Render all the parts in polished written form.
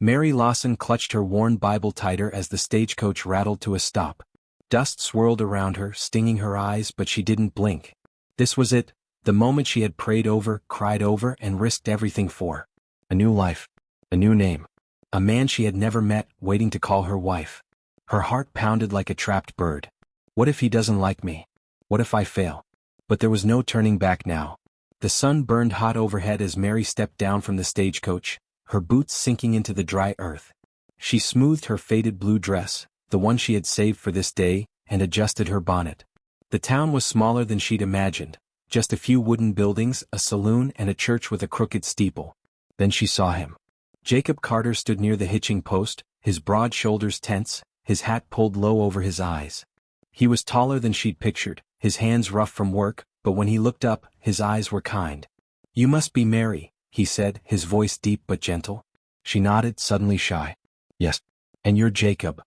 Mary Lawson clutched her worn Bible tighter as the stagecoach rattled to a stop. Dust swirled around her, stinging her eyes, but she didn't blink. This was it, the moment she had prayed over, cried over, and risked everything for. A new life. A new name. A man she had never met, waiting to call her wife. Her heart pounded like a trapped bird. What if he doesn't like me? What if I fail? But there was no turning back now. The sun burned hot overhead as Mary stepped down from the stagecoach, her boots sinking into the dry earth. She smoothed her faded blue dress, the one she had saved for this day, and adjusted her bonnet. The town was smaller than she'd imagined, just a few wooden buildings, a saloon, and a church with a crooked steeple. Then she saw him. Jacob Carter stood near the hitching post, his broad shoulders tense, his hat pulled low over his eyes. He was taller than she'd pictured, his hands rough from work, but when he looked up, his eyes were kind. "You must be Mary," he said, his voice deep but gentle. She nodded, suddenly shy. "Yes. And you're Jacob."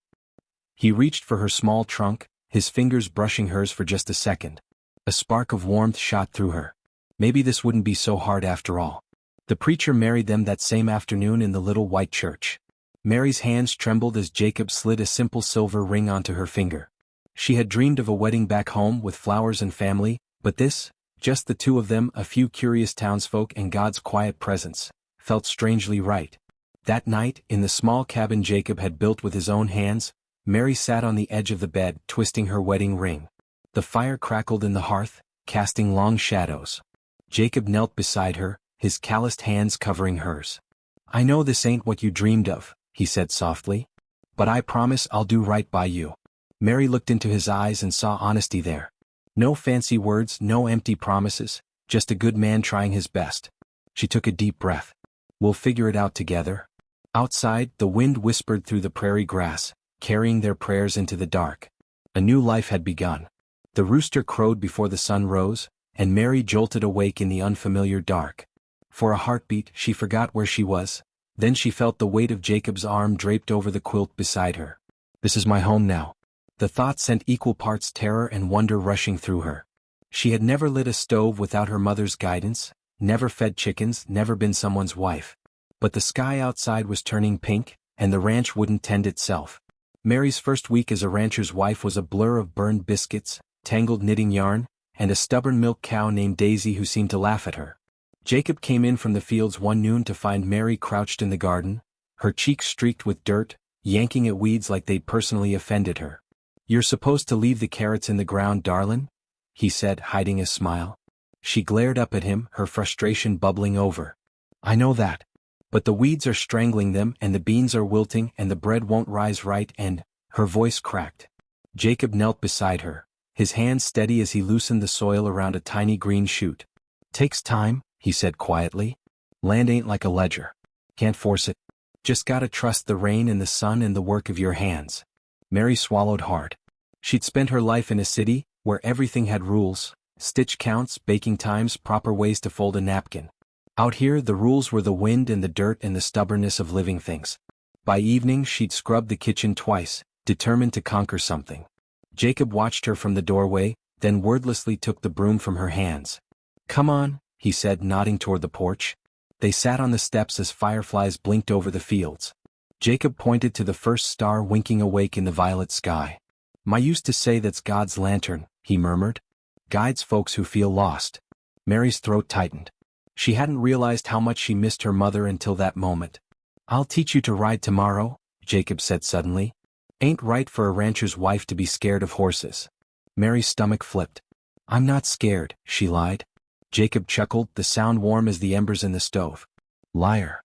He reached for her small trunk, his fingers brushing hers for just a second. A spark of warmth shot through her. Maybe this wouldn't be so hard after all. The preacher married them that same afternoon in the little white church. Mary's hands trembled as Jacob slid a simple silver ring onto her finger. She had dreamed of a wedding back home with flowers and family, but this, just the two of them, a few curious townsfolk and God's quiet presence, felt strangely right. That night, in the small cabin Jacob had built with his own hands, Mary sat on the edge of the bed, twisting her wedding ring. The fire crackled in the hearth, casting long shadows. Jacob knelt beside her, his calloused hands covering hers. "I know this ain't what you dreamed of," he said softly. "But I promise I'll do right by you." Mary looked into his eyes and saw honesty there. No fancy words, no empty promises, just a good man trying his best. She took a deep breath. "We'll figure it out together." Outside, the wind whispered through the prairie grass, carrying their prayers into the dark. A new life had begun. The rooster crowed before the sun rose, and Mary jolted awake in the unfamiliar dark. For a heartbeat, she forgot where she was. Then she felt the weight of Jacob's arm draped over the quilt beside her. "This is my home now." The thought sent equal parts terror and wonder rushing through her. She had never lit a stove without her mother's guidance, never fed chickens, never been someone's wife. But the sky outside was turning pink, and the ranch wouldn't tend itself. Mary's first week as a rancher's wife was a blur of burned biscuits, tangled knitting yarn, and a stubborn milk cow named Daisy who seemed to laugh at her. Jacob came in from the fields one noon to find Mary crouched in the garden, her cheeks streaked with dirt, yanking at weeds like they'd personally offended her. "You're supposed to leave the carrots in the ground, darlin'," he said, hiding a smile. She glared up at him, her frustration bubbling over. "I know that. But the weeds are strangling them, and the beans are wilting, and the bread won't rise right, and—" Her voice cracked. Jacob knelt beside her, his hands steady as he loosened the soil around a tiny green shoot. "Takes time," he said quietly. "Land ain't like a ledger. Can't force it. Just gotta trust the rain and the sun and the work of your hands." Mary swallowed hard. She'd spent her life in a city, where everything had rules, stitch counts, baking times, proper ways to fold a napkin. Out here the rules were the wind and the dirt and the stubbornness of living things. By evening she'd scrubbed the kitchen twice, determined to conquer something. Jacob watched her from the doorway, then wordlessly took the broom from her hands. "Come on," he said, nodding toward the porch. They sat on the steps as fireflies blinked over the fields. Jacob pointed to the first star winking awake in the violet sky. "Ma used to say that's God's lantern," he murmured. "Guides folks who feel lost." Mary's throat tightened. She hadn't realized how much she missed her mother until that moment. "I'll teach you to ride tomorrow," Jacob said suddenly. "Ain't right for a rancher's wife to be scared of horses." Mary's stomach flipped. "I'm not scared," she lied. Jacob chuckled, the sound warm as the embers in the stove. "Liar."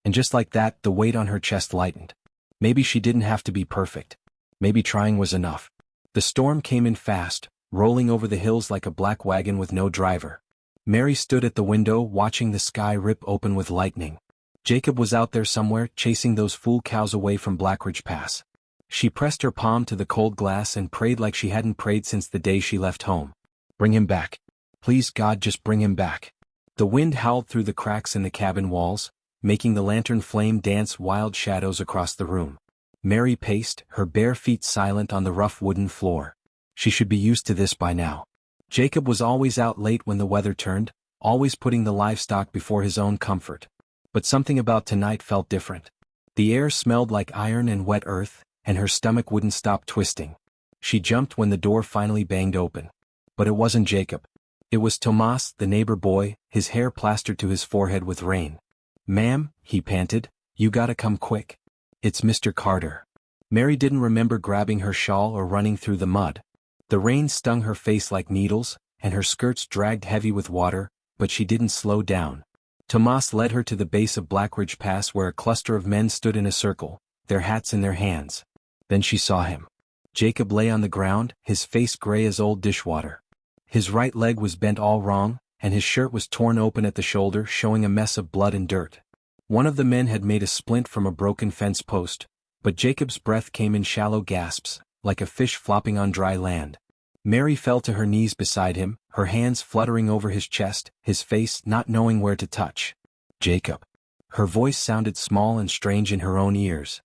And just like that, the weight on her chest lightened. Maybe she didn't have to be perfect. Maybe trying was enough. The storm came in fast, rolling over the hills like a black wagon with no driver. Mary stood at the window watching the sky rip open with lightning. Jacob was out there somewhere, chasing those fool cows away from Blackridge Pass. She pressed her palm to the cold glass and prayed like she hadn't prayed since the day she left home. "Bring him back. Please God, just bring him back." The wind howled through the cracks in the cabin walls, making the lantern flame dance wild shadows across the room. Mary paced, her bare feet silent on the rough wooden floor. She should be used to this by now. Jacob was always out late when the weather turned, always putting the livestock before his own comfort. But something about tonight felt different. The air smelled like iron and wet earth, and her stomach wouldn't stop twisting. She jumped when the door finally banged open. But it wasn't Jacob. It was Tomas, the neighbor boy, his hair plastered to his forehead with rain. "Ma'am," he panted, "you gotta come quick. It's Mr. Carter." Mary didn't remember grabbing her shawl or running through the mud. The rain stung her face like needles, and her skirts dragged heavy with water, but she didn't slow down. Tomas led her to the base of Blackridge Pass where a cluster of men stood in a circle, their hats in their hands. Then she saw him. Jacob lay on the ground, his face gray as old dishwater. His right leg was bent all wrong, and his shirt was torn open at the shoulder, showing a mess of blood and dirt. One of the men had made a splint from a broken fence post, but Jacob's breath came in shallow gasps, like a fish flopping on dry land. Mary fell to her knees beside him, her hands fluttering over his chest, his face not knowing where to touch. "Jacob." Her voice sounded small and strange in her own ears.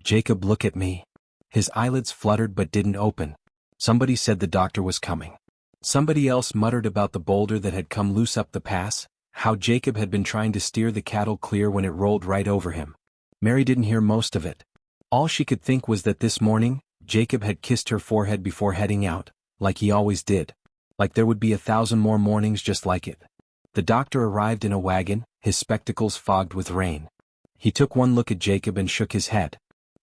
"Jacob, look at me." His eyelids fluttered but didn't open. Somebody said the doctor was coming. Somebody else muttered about the boulder that had come loose up the pass, how Jacob had been trying to steer the cattle clear when it rolled right over him. Mary didn't hear most of it. All she could think was that this morning, Jacob had kissed her forehead before heading out, like he always did. Like there would be 1,000 more mornings just like it. The doctor arrived in a wagon, his spectacles fogged with rain. He took one look at Jacob and shook his head.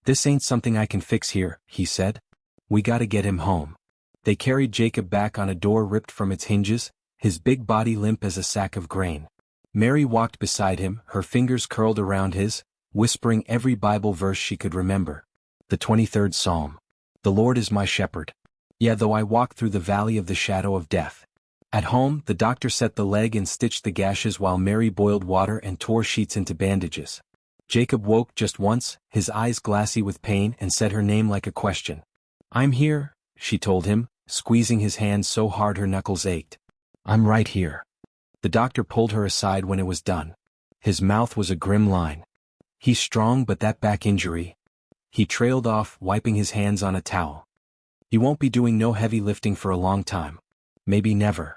"This ain't something I can fix here," he said. "We gotta get him home." They carried Jacob back on a door ripped from its hinges, his big body limp as a sack of grain. Mary walked beside him, her fingers curled around his, whispering every Bible verse she could remember. The 23rd Psalm. "The Lord is my shepherd. Yea, though I walk through the valley of the shadow of death." At home, the doctor set the leg and stitched the gashes while Mary boiled water and tore sheets into bandages. Jacob woke just once, his eyes glassy with pain, and said her name like a question. "I'm here," she told him, squeezing his hand so hard her knuckles ached. "I'm right here." The doctor pulled her aside when it was done. His mouth was a grim line. "He's strong, but that back injury." He trailed off, wiping his hands on a towel. "He won't be doing no heavy lifting for a long time. Maybe never."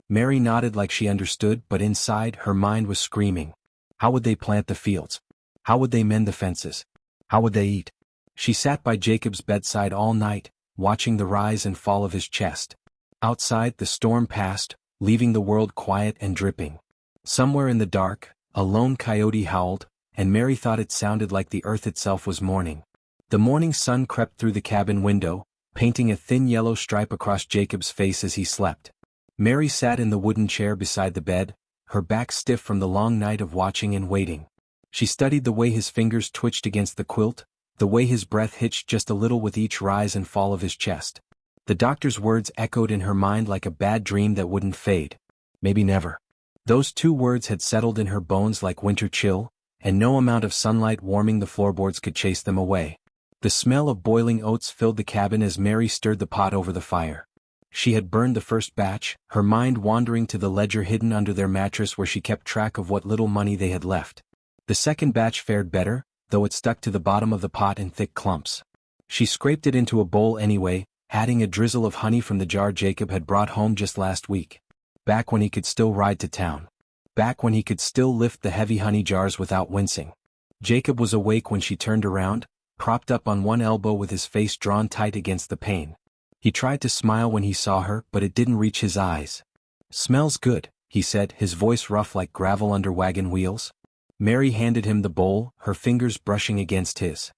Mary nodded like she understood, but inside, her mind was screaming. How would they plant the fields? How would they mend the fences? How would they eat? She sat by Jacob's bedside all night, watching the rise and fall of his chest. Outside, the storm passed, leaving the world quiet and dripping. Somewhere in the dark, a lone coyote howled, and Mary thought it sounded like the earth itself was mourning. The morning sun crept through the cabin window, painting a thin yellow stripe across Jacob's face as he slept. Mary sat in the wooden chair beside the bed, her back stiff from the long night of watching and waiting. She studied the way his fingers twitched against the quilt, the way his breath hitched just a little with each rise and fall of his chest. The doctor's words echoed in her mind like a bad dream that wouldn't fade. Maybe never. Those 2 words had settled in her bones like winter chill, and no amount of sunlight warming the floorboards could chase them away. The smell of boiling oats filled the cabin as Mary stirred the pot over the fire. She had burned the first batch, her mind wandering to the ledger hidden under their mattress where she kept track of what little money they had left. The second batch fared better, though it stuck to the bottom of the pot in thick clumps. She scraped it into a bowl anyway, adding a drizzle of honey from the jar Jacob had brought home just last week. Back when he could still ride to town. Back when he could still lift the heavy honey jars without wincing. Jacob was awake when she turned around, propped up on one elbow with his face drawn tight against the pane. He tried to smile when he saw her, but it didn't reach his eyes. "Smells good," he said, his voice rough like gravel under wagon wheels. Mary handed him the bowl, her fingers brushing against his.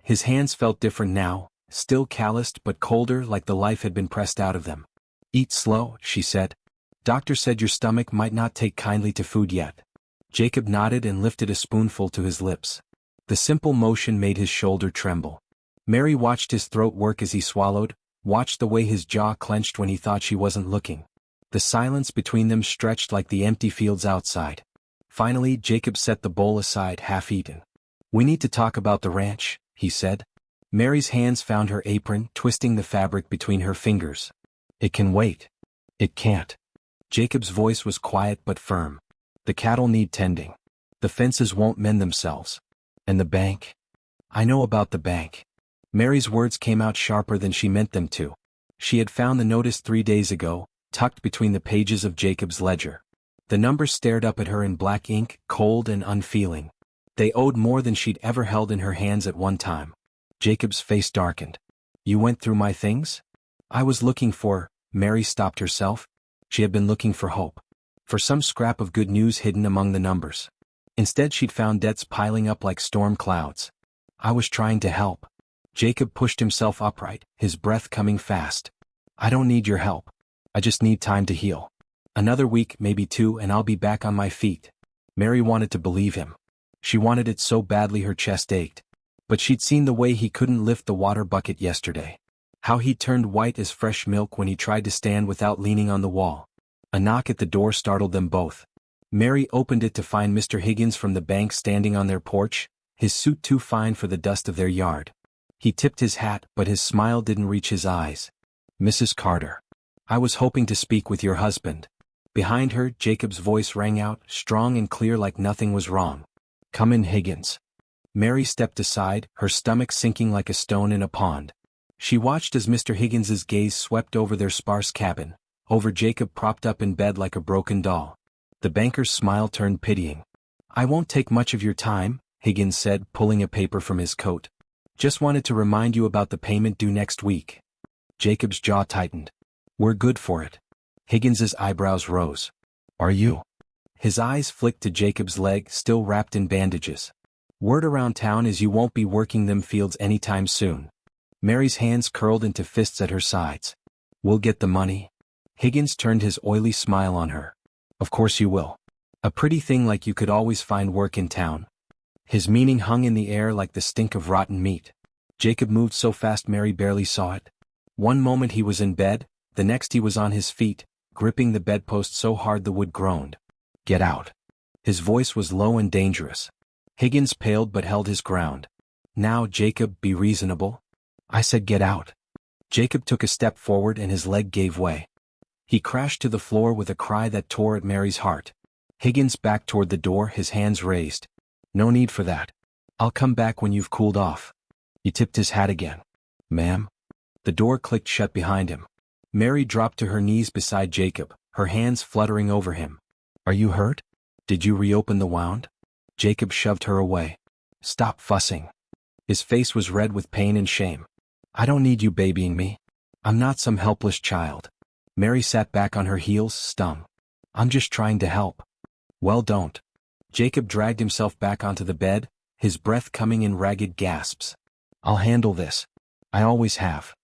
His hands felt different now, still calloused but colder like the life had been pressed out of them. "Eat slow," she said. "Doctor said your stomach might not take kindly to food yet." Jacob nodded and lifted a spoonful to his lips. The simple motion made his shoulder tremble. Mary watched his throat work as he swallowed, watched the way his jaw clenched when he thought she wasn't looking. The silence between them stretched like the empty fields outside. Finally, Jacob set the bowl aside half-eaten. "We need to talk about the ranch," he said. Mary's hands found her apron, twisting the fabric between her fingers. "It can wait." "It can't." Jacob's voice was quiet but firm. "The cattle need tending. The fences won't mend themselves. And the bank?" "I know about the bank." Mary's words came out sharper than she meant them to. She had found the notice 3 days ago, tucked between the pages of Jacob's ledger. The number stared up at her in black ink, cold and unfeeling. They owed more than she'd ever held in her hands at one time. Jacob's face darkened. You went through my things? I was looking for— Mary stopped herself. She had been looking for hope. For some scrap of good news hidden among the numbers. Instead she'd found debts piling up like storm clouds. I was trying to help. Jacob pushed himself upright, his breath coming fast. I don't need your help. I just need time to heal. Another week, maybe 2, and I'll be back on my feet. Mary wanted to believe him. She wanted it so badly her chest ached. But she'd seen the way he couldn't lift the water bucket yesterday. How he turned white as fresh milk when he tried to stand without leaning on the wall. A knock at the door startled them both. Mary opened it to find Mr. Higgins from the bank standing on their porch, his suit too fine for the dust of their yard. He tipped his hat, but his smile didn't reach his eyes. Mrs. Carter. I was hoping to speak with your husband. Behind her, Jacob's voice rang out, strong and clear like nothing was wrong. Come in, Higgins. Mary stepped aside, her stomach sinking like a stone in a pond. She watched as Mr. Higgins's gaze swept over their sparse cabin, over Jacob propped up in bed like a broken doll. The banker's smile turned pitying. I won't take much of your time, Higgins said, pulling a paper from his coat. Just wanted to remind you about the payment due next week. Jacob's jaw tightened. We're good for it. Higgins's eyebrows rose. Are you? His eyes flicked to Jacob's leg, still wrapped in bandages. Word around town is you won't be working them fields anytime soon. Mary's hands curled into fists at her sides. We'll get the money. Higgins turned his oily smile on her. Of course you will. A pretty thing like you could always find work in town. His meaning hung in the air like the stink of rotten meat. Jacob moved so fast Mary barely saw it. One moment he was in bed, the next he was on his feet, gripping the bedpost so hard the wood groaned. Get out. His voice was low and dangerous. Higgins paled but held his ground. Now, Jacob, be reasonable. I said get out. Jacob took a step forward and his leg gave way. He crashed to the floor with a cry that tore at Mary's heart. Higgins backed toward the door, his hands raised. No need for that. I'll come back when you've cooled off. He tipped his hat again. Ma'am? The door clicked shut behind him. Mary dropped to her knees beside Jacob, her hands fluttering over him. Are you hurt? Did you reopen the wound? Jacob shoved her away. Stop fussing. His face was red with pain and shame. I don't need you babying me. I'm not some helpless child. Mary sat back on her heels, stung. I'm just trying to help. Well, don't. Jacob dragged himself back onto the bed, his breath coming in ragged gasps. I'll handle this. I always have.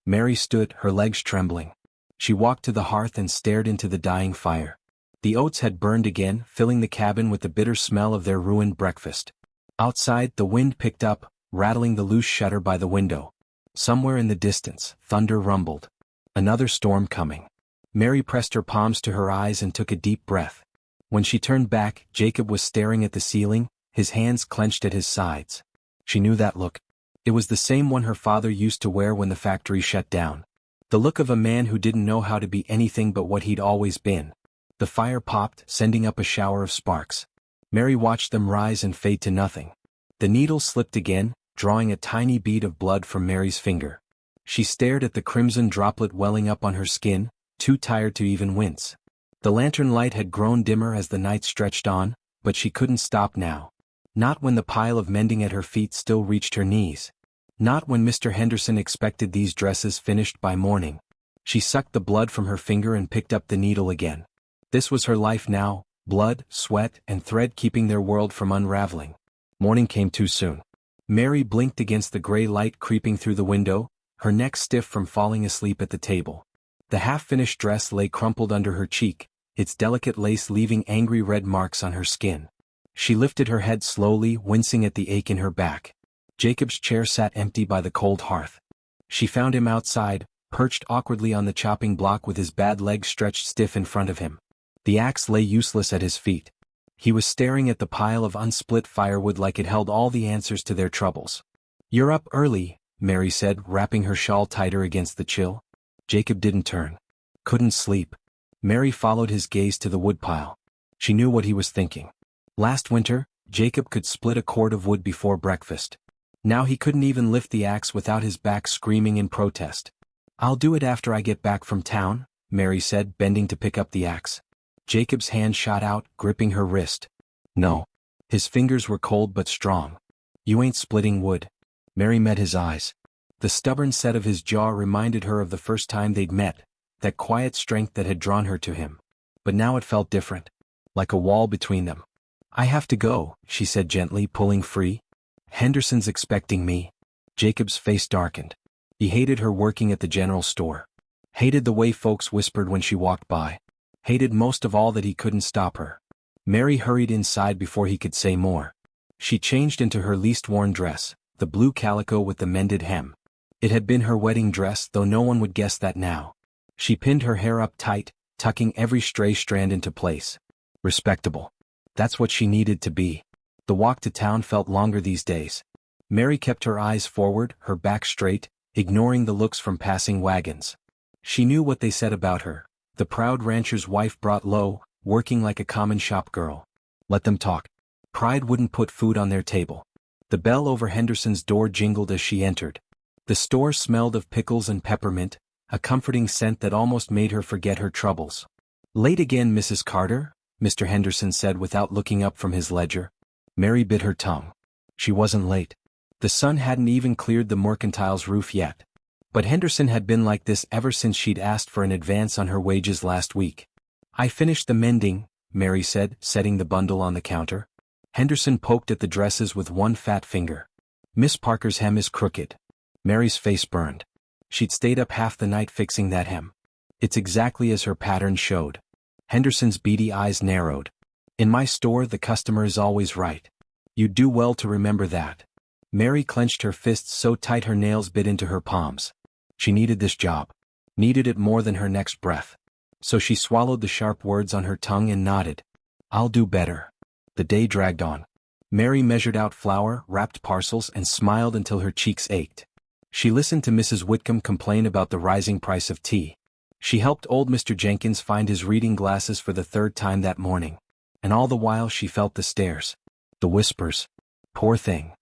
Mary stood, her legs trembling. She walked to the hearth and stared into the dying fire. The oats had burned again, filling the cabin with the bitter smell of their ruined breakfast. Outside, the wind picked up, rattling the loose shutter by the window. Somewhere in the distance, thunder rumbled. Another storm coming. Mary pressed her palms to her eyes and took a deep breath. When she turned back, Jacob was staring at the ceiling, his hands clenched at his sides. She knew that look. It was the same one her father used to wear when the factory shut down. The look of a man who didn't know how to be anything but what he'd always been. The fire popped, sending up a shower of sparks. Mary watched them rise and fade to nothing. The needle slipped again, drawing a tiny bead of blood from Mary's finger. She stared at the crimson droplet welling up on her skin, too tired to even wince. The lantern light had grown dimmer as the night stretched on, but she couldn't stop now. Not when the pile of mending at her feet still reached her knees. Not when Mr. Henderson expected these dresses finished by morning. She sucked the blood from her finger and picked up the needle again. This was her life now, blood, sweat, and thread keeping their world from unraveling. Morning came too soon. Mary blinked against the gray light creeping through the window, her neck stiff from falling asleep at the table. The half-finished dress lay crumpled under her cheek, its delicate lace leaving angry red marks on her skin. She lifted her head slowly, wincing at the ache in her back. Jacob's chair sat empty by the cold hearth. She found him outside, perched awkwardly on the chopping block with his bad legs stretched stiff in front of him. The axe lay useless at his feet. He was staring at the pile of unsplit firewood like it held all the answers to their troubles. You're up early, Mary said, wrapping her shawl tighter against the chill. Jacob didn't turn. Couldn't sleep. Mary followed his gaze to the woodpile. She knew what he was thinking. Last winter, Jacob could split a cord of wood before breakfast. Now he couldn't even lift the axe without his back screaming in protest. I'll do it after I get back from town, Mary said, bending to pick up the axe. Jacob's hand shot out, gripping her wrist. No. His fingers were cold but strong. "You ain't splitting wood." Mary met his eyes. The stubborn set of his jaw reminded her of the first time they'd met, that quiet strength that had drawn her to him. But now it felt different. Like a wall between them. "I have to go," she said gently, pulling free. "Henderson's expecting me." Jacob's face darkened. He hated her working at the general store. Hated the way folks whispered when she walked by. Hated most of all that he couldn't stop her. Mary hurried inside before he could say more. She changed into her least worn dress, the blue calico with the mended hem. It had been her wedding dress, though no one would guess that now. She pinned her hair up tight, tucking every stray strand into place. Respectable. That's what she needed to be. The walk to town felt longer these days. Mary kept her eyes forward, her back straight, ignoring the looks from passing wagons. She knew what they said about her. The proud rancher's wife brought low, working like a common shop girl. Let them talk. Pride wouldn't put food on their table. The bell over Henderson's door jingled as she entered. The store smelled of pickles and peppermint, a comforting scent that almost made her forget her troubles. "Late again, Mrs. Carter?" Mr. Henderson said without looking up from his ledger. Mary bit her tongue. She wasn't late. The sun hadn't even cleared the mercantile's roof yet. But Henderson had been like this ever since she'd asked for an advance on her wages last week. "I finished the mending," Mary said, setting the bundle on the counter. Henderson poked at the dresses with one fat finger. "Miss Parker's hem is crooked." Mary's face burned. She'd stayed up half the night fixing that hem. It's exactly as her pattern showed. Henderson's beady eyes narrowed. "In my store the customer is always right. You'd do well to remember that." Mary clenched her fists so tight her nails bit into her palms. She needed this job. Needed it more than her next breath. So she swallowed the sharp words on her tongue and nodded. "I'll do better." The day dragged on. Mary measured out flour, wrapped parcels, and smiled until her cheeks ached. She listened to Mrs. Whitcomb complain about the rising price of tea. She helped old Mr. Jenkins find his reading glasses for the third time that morning. And all the while she felt the stares. The whispers. Poor thing.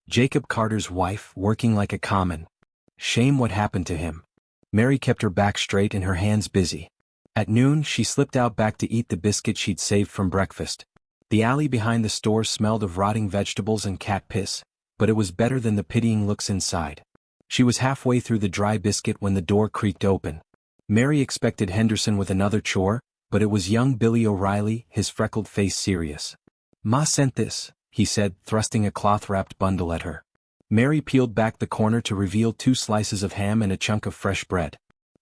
Jacob Carter's wife, working like a common. Shame what happened to him. Mary kept her back straight and her hands busy. At noon she slipped out back to eat the biscuit she'd saved from breakfast. The alley behind the store smelled of rotting vegetables and cat piss, but it was better than the pitying looks inside. She was halfway through the dry biscuit when the door creaked open. Mary expected Henderson with another chore, but it was young Billy O'Reilly, his freckled face serious. "Ma sent this," he said, thrusting a cloth-wrapped bundle at her. Mary peeled back the corner to reveal 2 slices of ham and a chunk of fresh bread.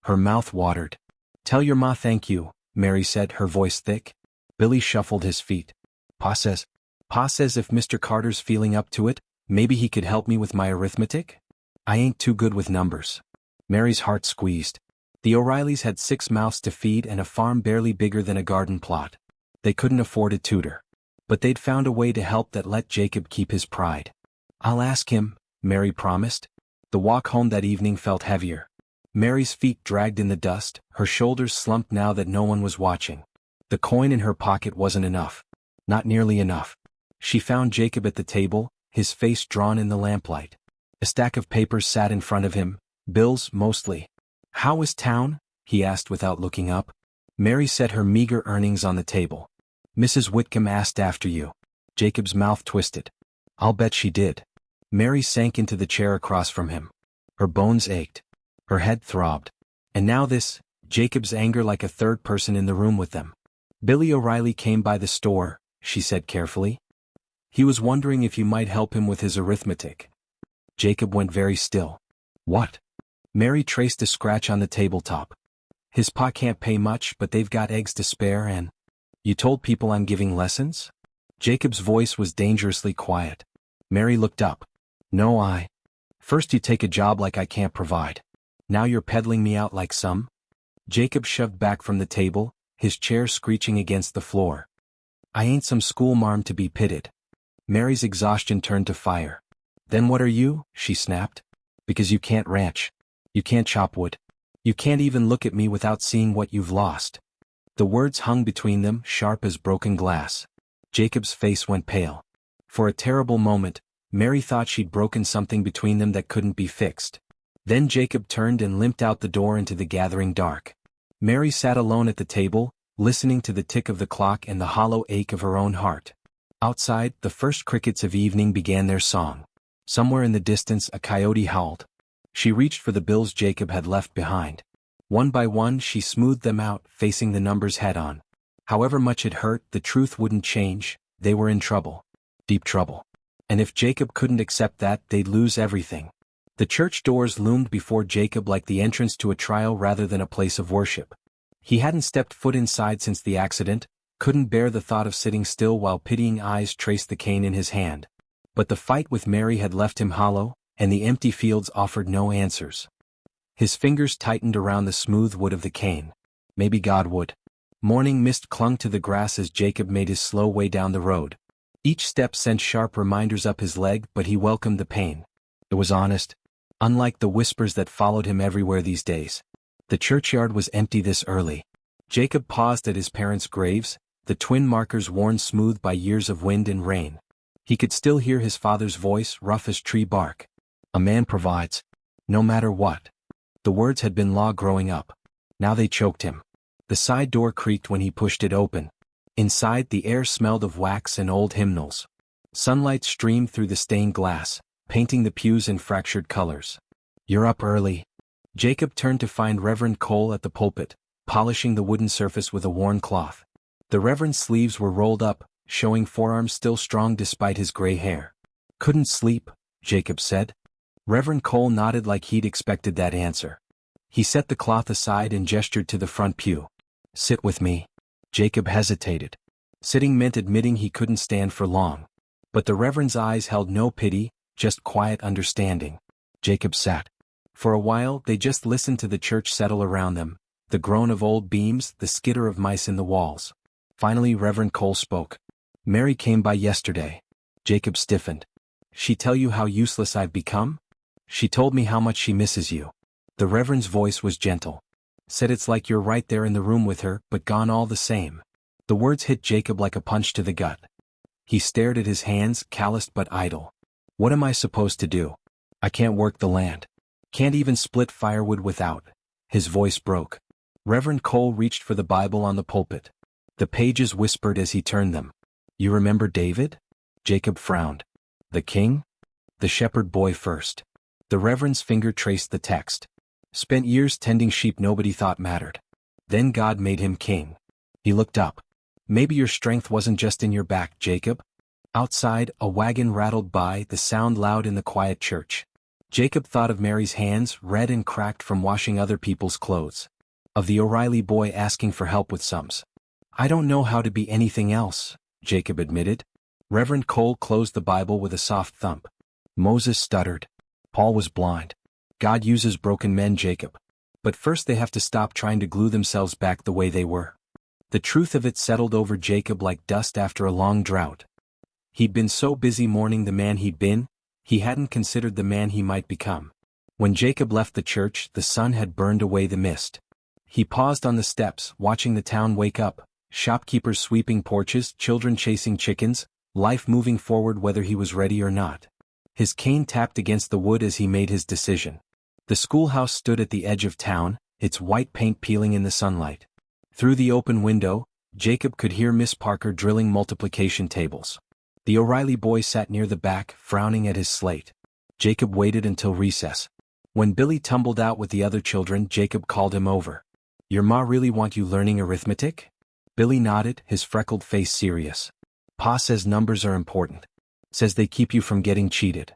Her mouth watered. "Tell your ma thank you," Mary said, her voice thick. Billy shuffled his feet. Pa says if Mr. Carter's feeling up to it, maybe he could help me with my arithmetic? I ain't too good with numbers." Mary's heart squeezed. The O'Reillys had 6 mouths to feed and a farm barely bigger than a garden plot. They couldn't afford a tutor. But they'd found a way to help that let Jacob keep his pride. "I'll ask him," Mary promised. The walk home that evening felt heavier. Mary's feet dragged in the dust, her shoulders slumped now that no one was watching. The coin in her pocket wasn't enough. Not nearly enough. She found Jacob at the table, his face drawn in the lamplight. A stack of papers sat in front of him, bills mostly. "How was town?" he asked without looking up. Mary set her meager earnings on the table. "Mrs. Whitcomb asked after you." Jacob's mouth twisted. "I'll bet she did." Mary sank into the chair across from him. Her bones ached. Her head throbbed. And now this, Jacob's anger like a third person in the room with them. "Billy O'Reilly came by the store," she said carefully. "He was wondering if you might help him with his arithmetic." Jacob went very still. "What?" Mary traced a scratch on the tabletop. "His pa can't pay much, but they've got eggs to spare and—" "You told people I'm giving lessons?" Jacob's voice was dangerously quiet. Mary looked up. "No, First you take a job like I can't provide. Now you're peddling me out like some?" Jacob shoved back from the table, his chair screeching against the floor. "I ain't some schoolmarm to be pitted." Mary's exhaustion turned to fire. "Then what are you?" she snapped. "Because you can't ranch. You can't chop wood. You can't even look at me without seeing what you've lost." The words hung between them, sharp as broken glass. Jacob's face went pale. For a terrible moment, Mary thought she'd broken something between them that couldn't be fixed. Then Jacob turned and limped out the door into the gathering dark. Mary sat alone at the table, listening to the tick of the clock and the hollow ache of her own heart. Outside, the first crickets of evening began their song. Somewhere in the distance a coyote howled. She reached for the bills Jacob had left behind. One by one she smoothed them out, facing the numbers head-on. However much it hurt, the truth wouldn't change. They were in trouble. Deep trouble. And if Jacob couldn't accept that, they'd lose everything. The church doors loomed before Jacob like the entrance to a trial rather than a place of worship. He hadn't stepped foot inside since the accident, couldn't bear the thought of sitting still while pitying eyes traced the cane in his hand. But the fight with Mary had left him hollow, and the empty fields offered no answers. His fingers tightened around the smooth wood of the cane. Maybe God would. Morning mist clung to the grass as Jacob made his slow way down the road. Each step sent sharp reminders up his leg, but he welcomed the pain. It was honest, unlike the whispers that followed him everywhere these days. The churchyard was empty this early. Jacob paused at his parents' graves, the twin markers worn smooth by years of wind and rain. He could still hear his father's voice, rough as tree bark. A man provides, no matter what. The words had been law growing up. Now they choked him. The side door creaked when he pushed it open. Inside, the air smelled of wax and old hymnals. Sunlight streamed through the stained glass, painting the pews in fractured colors. "You're up early." Jacob turned to find Reverend Cole at the pulpit, polishing the wooden surface with a worn cloth. The Reverend's sleeves were rolled up, showing forearms still strong despite his gray hair. "Couldn't sleep," Jacob said. Reverend Cole nodded like he'd expected that answer. He set the cloth aside and gestured to the front pew. "Sit with me." Jacob hesitated. Sitting meant admitting he couldn't stand for long. But the Reverend's eyes held no pity, just quiet understanding. Jacob sat. For a while they just listened to the church settle around them, the groan of old beams, the skitter of mice in the walls. Finally Reverend Cole spoke. "Mary came by yesterday." Jacob stiffened. "She tell you how useless I've become?" "She told me how much she misses you." The Reverend's voice was gentle. "Said it's like you're right there in the room with her, but gone all the same." The words hit Jacob like a punch to the gut. He stared at his hands, calloused but idle. "What am I supposed to do? I can't work the land. Can't even split firewood without." His voice broke. Reverend Cole reached for the Bible on the pulpit. The pages whispered as he turned them. "You remember David?" Jacob frowned. "The king?" "The shepherd boy first." The Reverend's finger traced the text. "Spent years tending sheep nobody thought mattered. Then God made him king." He looked up. "Maybe your strength wasn't just in your back, Jacob." Outside, a wagon rattled by, the sound loud in the quiet church. Jacob thought of Mary's hands, red and cracked from washing other people's clothes. Of the O'Reilly boy asking for help with sums. "I don't know how to be anything else," Jacob admitted. Reverend Cole closed the Bible with a soft thump. "Moses stuttered. Paul was blind. God uses broken men, Jacob. But first they have to stop trying to glue themselves back the way they were." The truth of it settled over Jacob like dust after a long drought. He'd been so busy mourning the man he'd been, he hadn't considered the man he might become. When Jacob left the church, the sun had burned away the mist. He paused on the steps, watching the town wake up, shopkeepers sweeping porches, children chasing chickens, life moving forward whether he was ready or not. His cane tapped against the wood as he made his decision. The schoolhouse stood at the edge of town, its white paint peeling in the sunlight. Through the open window, Jacob could hear Miss Parker drilling multiplication tables. The O'Reilly boy sat near the back, frowning at his slate. Jacob waited until recess. When Billy tumbled out with the other children, Jacob called him over. "Your ma really want you learning arithmetic?" Billy nodded, his freckled face serious. "Pa says numbers are important. Says they keep you from getting cheated."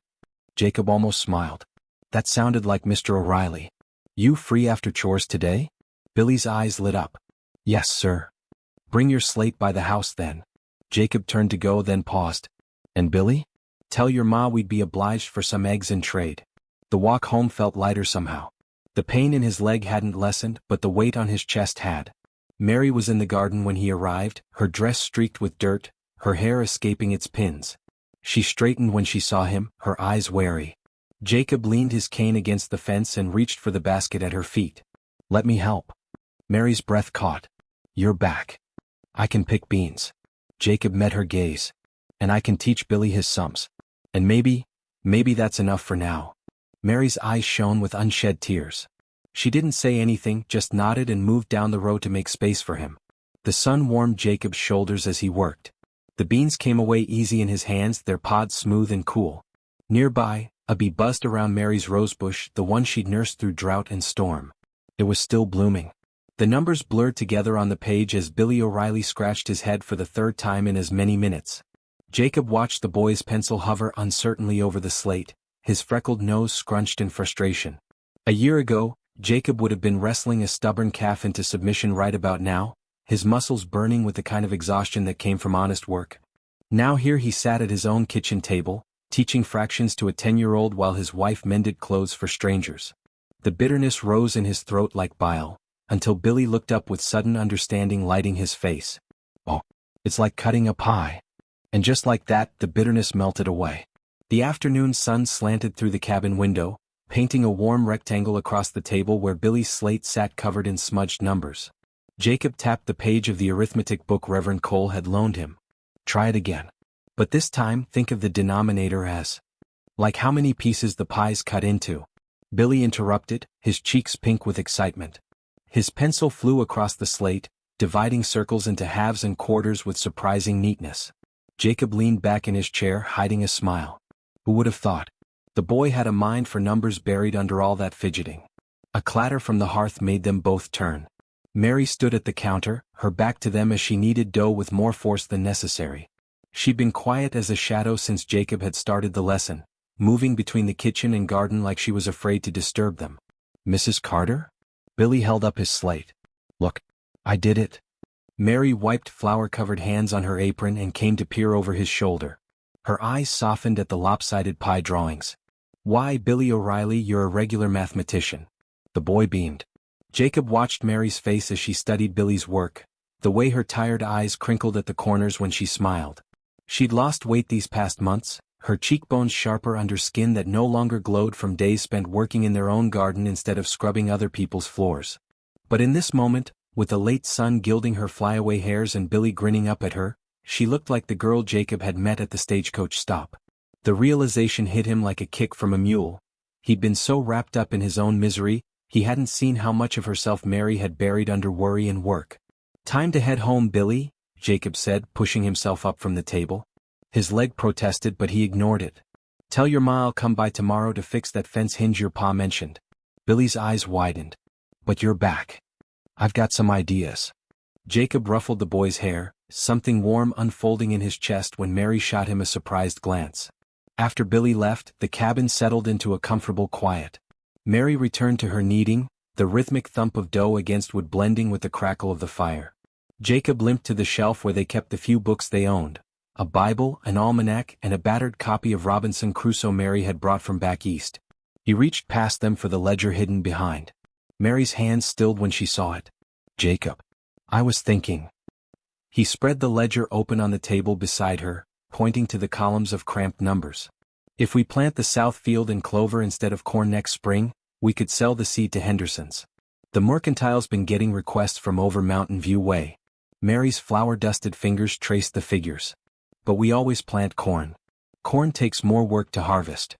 Jacob almost smiled. That sounded like Mr. O'Reilly. "You free after chores today?" Billy's eyes lit up. "Yes, sir." "Bring your slate by the house then." Jacob turned to go, then paused. "And Billy? Tell your ma we'd be obliged for some eggs in trade." The walk home felt lighter somehow. The pain in his leg hadn't lessened, but the weight on his chest had. Mary was in the garden when he arrived, her dress streaked with dirt, her hair escaping its pins. She straightened when she saw him, her eyes wary. Jacob leaned his cane against the fence and reached for the basket at her feet. "Let me help." Mary's breath caught. "You're back. I can pick beans." Jacob met her gaze. "And I can teach Billy his sums. And maybe that's enough for now." Mary's eyes shone with unshed tears. She didn't say anything, just nodded and moved down the road to make space for him. The sun warmed Jacob's shoulders as he worked. The beans came away easy in his hands, their pods smooth and cool. Nearby, a bee buzzed around Mary's rosebush, the one she'd nursed through drought and storm. It was still blooming. The numbers blurred together on the page as Billy O'Reilly scratched his head for the third time in as many minutes. Jacob watched the boy's pencil hover uncertainly over the slate, his freckled nose scrunched in frustration. A year ago, Jacob would have been wrestling a stubborn calf into submission. Right about now, his muscles burning with the kind of exhaustion that came from honest work. Now here he sat at his own kitchen table, teaching fractions to a 10-year-old while his wife mended clothes for strangers. The bitterness rose in his throat like bile, until Billy looked up with sudden understanding lighting his face. "Oh, it's like cutting a pie." And just like that, the bitterness melted away. The afternoon sun slanted through the cabin window, painting a warm rectangle across the table where Billy's slate sat covered in smudged numbers. Jacob tapped the page of the arithmetic book Reverend Cole had loaned him. "Try it again. But this time, think of the denominator as like how many pieces the pie's cut into." Billy interrupted, his cheeks pink with excitement. His pencil flew across the slate, dividing circles into halves and quarters with surprising neatness. Jacob leaned back in his chair, hiding a smile. Who would have thought? The boy had a mind for numbers buried under all that fidgeting. A clatter from the hearth made them both turn. Mary stood at the counter, her back to them as she kneaded dough with more force than necessary. She'd been quiet as a shadow since Jacob had started the lesson, moving between the kitchen and garden like she was afraid to disturb them. "Mrs. Carter?" Billy held up his slate. "Look, I did it." Mary wiped flour-covered hands on her apron and came to peer over his shoulder. Her eyes softened at the lopsided pie drawings. "Why, Billy O'Reilly, you're a regular mathematician." The boy beamed. Jacob watched Mary's face as she studied Billy's work, the way her tired eyes crinkled at the corners when she smiled. She'd lost weight these past months, her cheekbones sharper under skin that no longer glowed from days spent working in their own garden instead of scrubbing other people's floors. But in this moment, with the late sun gilding her flyaway hairs and Billy grinning up at her, she looked like the girl Jacob had met at the stagecoach stop. The realization hit him like a kick from a mule. He'd been so wrapped up in his own misery, he hadn't seen how much of herself Mary had buried under worry and work. "Time to head home, Billy," Jacob said, pushing himself up from the table. His leg protested, but he ignored it. "Tell your ma I'll come by tomorrow to fix that fence hinge your pa mentioned." Billy's eyes widened. "But you're back. I've got some ideas." Jacob ruffled the boy's hair, something warm unfolding in his chest when Mary shot him a surprised glance. After Billy left, the cabin settled into a comfortable quiet. Mary returned to her kneading, the rhythmic thump of dough against wood blending with the crackle of the fire. Jacob limped to the shelf where they kept the few books they owned, a Bible, an almanac, and a battered copy of Robinson Crusoe Mary had brought from back east. He reached past them for the ledger hidden behind. Mary's hands stilled when she saw it. "Jacob, I was thinking." He spread the ledger open on the table beside her, pointing to the columns of cramped numbers. "If we plant the south field in clover instead of corn next spring, we could sell the seed to Henderson's. The mercantile's been getting requests from over Mountain View Way." Mary's flour-dusted fingers traced the figures. "But we always plant corn. Corn takes more work to harvest."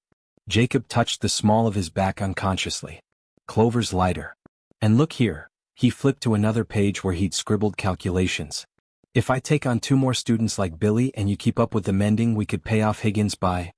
Jacob touched the small of his back unconsciously. "Clover's lighter. And look here." He flipped to another page where he'd scribbled calculations. "If I take on 2 more students like Billy and you keep up with the mending, we could pay off Higgins by—"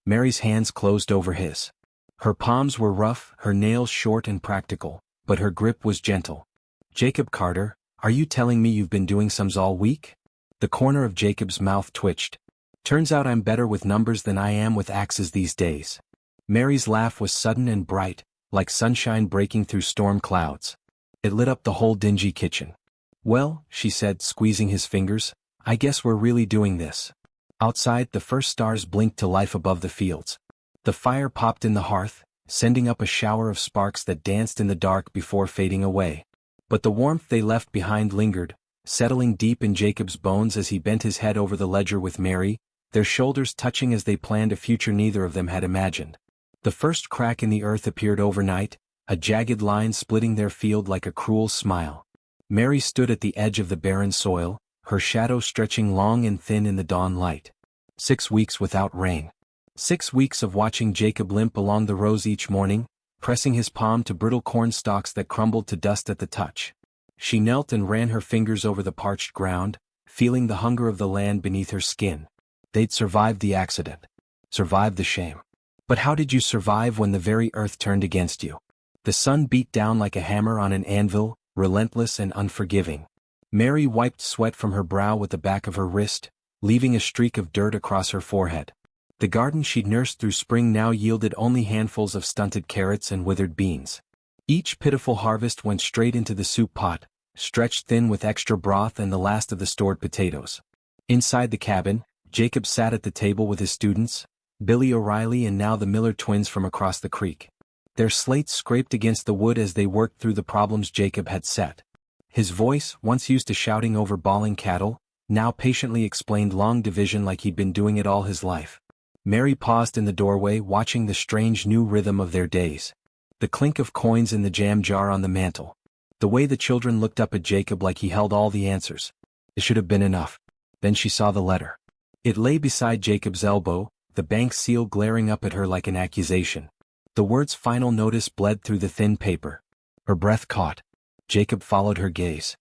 Mary's hands closed over his. Her palms were rough, her nails short and practical, but her grip was gentle. "Jacob Carter, are you telling me you've been doing sums all week?" The corner of Jacob's mouth twitched. "Turns out I'm better with numbers than I am with axes these days." Mary's laugh was sudden and bright, like sunshine breaking through storm clouds. It lit up the whole dingy kitchen. "Well," she said, squeezing his fingers, "I guess we're really doing this." Outside, the first stars blinked to life above the fields. The fire popped in the hearth, sending up a shower of sparks that danced in the dark before fading away. But the warmth they left behind lingered, settling deep in Jacob's bones as he bent his head over the ledger with Mary, their shoulders touching as they planned a future neither of them had imagined. The first crack in the earth appeared overnight, a jagged line splitting their field like a cruel smile. Mary stood at the edge of the barren soil, her shadow stretching long and thin in the dawn light. 6 weeks without rain. 6 weeks of watching Jacob limp along the rows each morning, pressing his palm to brittle corn stalks that crumbled to dust at the touch. She knelt and ran her fingers over the parched ground, feeling the hunger of the land beneath her skin. They'd survived the accident. Survived the shame. But how did you survive when the very earth turned against you? The sun beat down like a hammer on an anvil, relentless and unforgiving. Mary wiped sweat from her brow with the back of her wrist, leaving a streak of dirt across her forehead. The garden she'd nursed through spring now yielded only handfuls of stunted carrots and withered beans. Each pitiful harvest went straight into the soup pot, stretched thin with extra broth and the last of the stored potatoes. Inside the cabin, Jacob sat at the table with his students, Billy O'Reilly and now the Miller twins from across the creek. Their slates scraped against the wood as they worked through the problems Jacob had set. His voice, once used to shouting over bawling cattle, now patiently explained long division like he'd been doing it all his life. Mary paused in the doorway watching the strange new rhythm of their days. The clink of coins in the jam jar on the mantel. The way the children looked up at Jacob like he held all the answers. It should have been enough. Then she saw the letter. It lay beside Jacob's elbow, the bank seal glaring up at her like an accusation. The words "final notice" bled through the thin paper. Her breath caught. Jacob followed her gaze.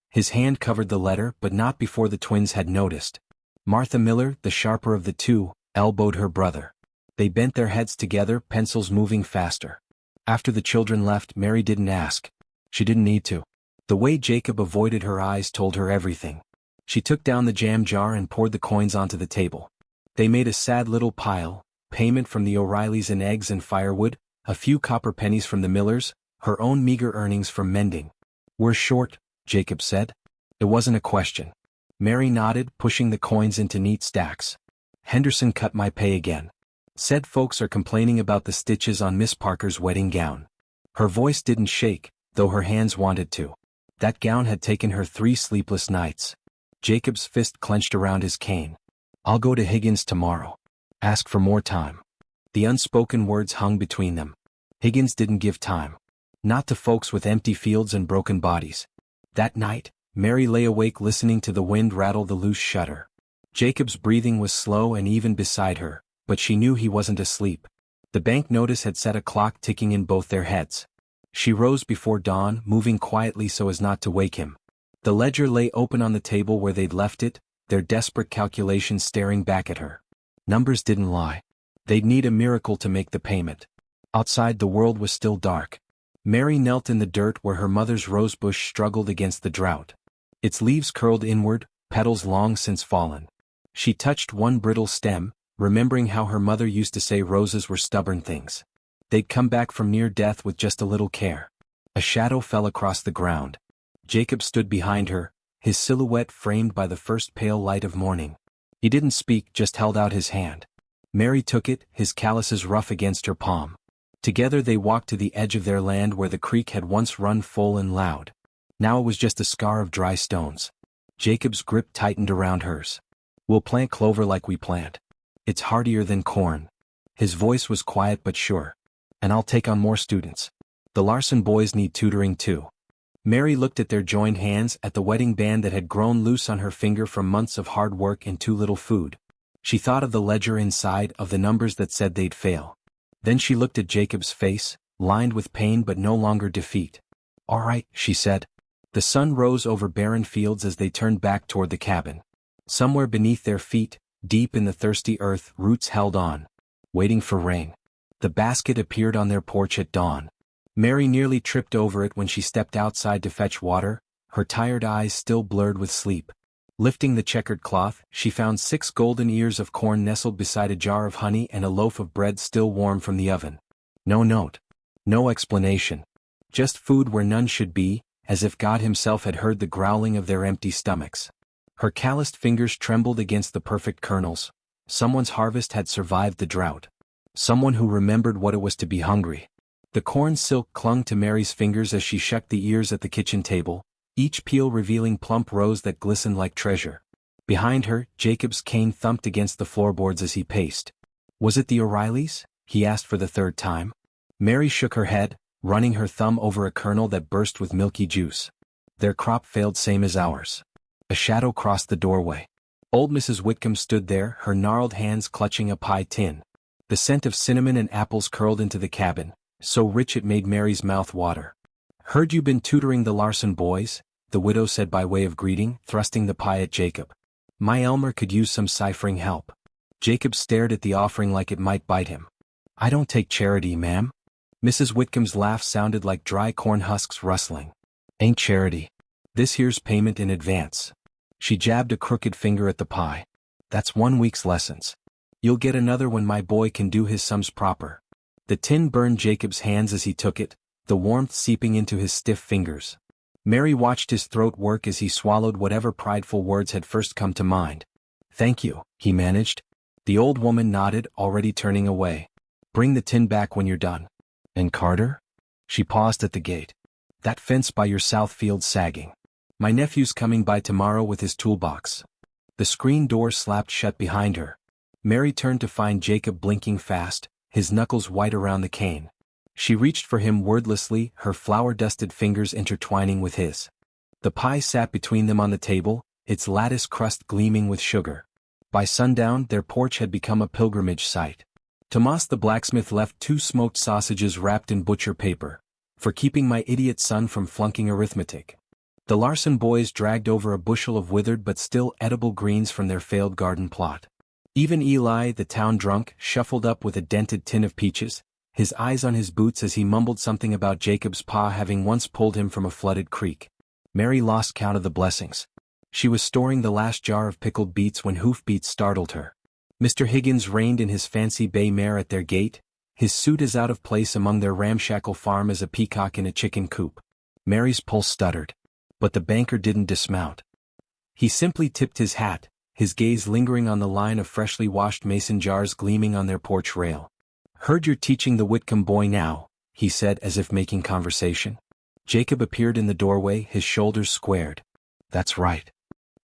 His hand covered the letter, but not before the twins had noticed. Martha Miller, the sharper of the two, elbowed her brother. They bent their heads together, pencils moving faster. After the children left, Mary didn't ask. She didn't need to. The way Jacob avoided her eyes told her everything. She took down the jam jar and poured the coins onto the table. They made a sad little pile, payment from the O'Reillys in eggs and firewood, a few copper pennies from the Millers, her own meager earnings from mending. "We're short," Jacob said. It wasn't a question. Mary nodded, pushing the coins into neat stacks. "Henderson cut my pay again. Said folks are complaining about the stitches on Miss Parker's wedding gown." Her voice didn't shake, though her hands wanted to. That gown had taken her 3 sleepless nights. Jacob's fist clenched around his cane. "I'll go to Higgins tomorrow. Ask for more time." The unspoken words hung between them. Higgins didn't give time. Not to folks with empty fields and broken bodies. That night, Mary lay awake listening to the wind rattle the loose shutter. Jacob's breathing was slow and even beside her, but she knew he wasn't asleep. The bank notice had set a clock ticking in both their heads. She rose before dawn, moving quietly so as not to wake him. The ledger lay open on the table where they'd left it, their desperate calculations staring back at her. Numbers didn't lie. They'd need a miracle to make the payment. Outside the world was still dark. Mary knelt in the dirt where her mother's rosebush struggled against the drought. Its leaves curled inward, petals long since fallen. She touched one brittle stem, remembering how her mother used to say roses were stubborn things. They'd come back from near death with just a little care. A shadow fell across the ground. Jacob stood behind her, his silhouette framed by the first pale light of morning. He didn't speak, just held out his hand. Mary took it, his calluses rough against her palm. Together they walked to the edge of their land where the creek had once run full and loud. Now it was just a scar of dry stones. Jacob's grip tightened around hers. "We'll plant clover like we plant. It's hardier than corn." His voice was quiet but sure. "And I'll take on more students. The Larson boys need tutoring too." Mary looked at their joined hands, at the wedding band that had grown loose on her finger from months of hard work and too little food. She thought of the ledger inside, of the numbers that said they'd fail. Then she looked at Jacob's face, lined with pain but no longer defeat. "All right," she said. The sun rose over barren fields as they turned back toward the cabin. Somewhere beneath their feet, deep in the thirsty earth, roots held on, waiting for rain. The basket appeared on their porch at dawn. Mary nearly tripped over it when she stepped outside to fetch water, her tired eyes still blurred with sleep. Lifting the checkered cloth, she found 6 golden ears of corn nestled beside a jar of honey and a loaf of bread still warm from the oven. No note. No explanation. Just food where none should be, as if God himself had heard the growling of their empty stomachs. Her calloused fingers trembled against the perfect kernels. Someone's harvest had survived the drought. Someone who remembered what it was to be hungry. The corn silk clung to Mary's fingers as she shucked the ears at the kitchen table, each peel revealing plump rows that glistened like treasure. Behind her, Jacob's cane thumped against the floorboards as he paced. "Was it the O'Reillys?" he asked for the 3rd time. Mary shook her head, running her thumb over a kernel that burst with milky juice. "Their crop failed same as ours." A shadow crossed the doorway. Old Mrs. Whitcomb stood there, her gnarled hands clutching a pie tin. The scent of cinnamon and apples curled into the cabin, so rich it made Mary's mouth water. "Heard you been tutoring the Larson boys?" the widow said by way of greeting, thrusting the pie at Jacob. My Elmer could use some ciphering help. Jacob stared at the offering like it might bite him. I don't take charity, ma'am. Mrs. Whitcomb's laugh sounded like dry corn husks rustling. Ain't charity. This here's payment in advance. She jabbed a crooked finger at the pie. That's 1 week's lessons. You'll get another when my boy can do his sums proper. The tin burned Jacob's hands as he took it, the warmth seeping into his stiff fingers. Mary watched his throat work as he swallowed whatever prideful words had first come to mind. Thank you, he managed. The old woman nodded, already turning away. Bring the tin back when you're done. And Carter? She paused at the gate. That fence by your south field's sagging. My nephew's coming by tomorrow with his toolbox. The screen door slapped shut behind her. Mary turned to find Jacob blinking fast, his knuckles white around the cane. She reached for him wordlessly, her flour-dusted fingers intertwining with his. The pie sat between them on the table, its lattice crust gleaming with sugar. By sundown, their porch had become a pilgrimage site. Tomas the blacksmith left 2 smoked sausages wrapped in butcher paper, for keeping my idiot son from flunking arithmetic. The Larson boys dragged over a bushel of withered but still edible greens from their failed garden plot. Even Eli, the town drunk, shuffled up with a dented tin of peaches, his eyes on his boots as he mumbled something about Jacob's pa having once pulled him from a flooded creek. Mary lost count of the blessings. She was storing the last jar of pickled beets when hoofbeats startled her. Mr. Higgins reined in his fancy bay mare at their gate, his suit as out of place among their ramshackle farm as a peacock in a chicken coop. Mary's pulse stuttered. But the banker didn't dismount. He simply tipped his hat, his gaze lingering on the line of freshly washed mason jars gleaming on their porch rail. Heard you're teaching the Whitcomb boy now, he said as if making conversation. Jacob appeared in the doorway, his shoulders squared. That's right.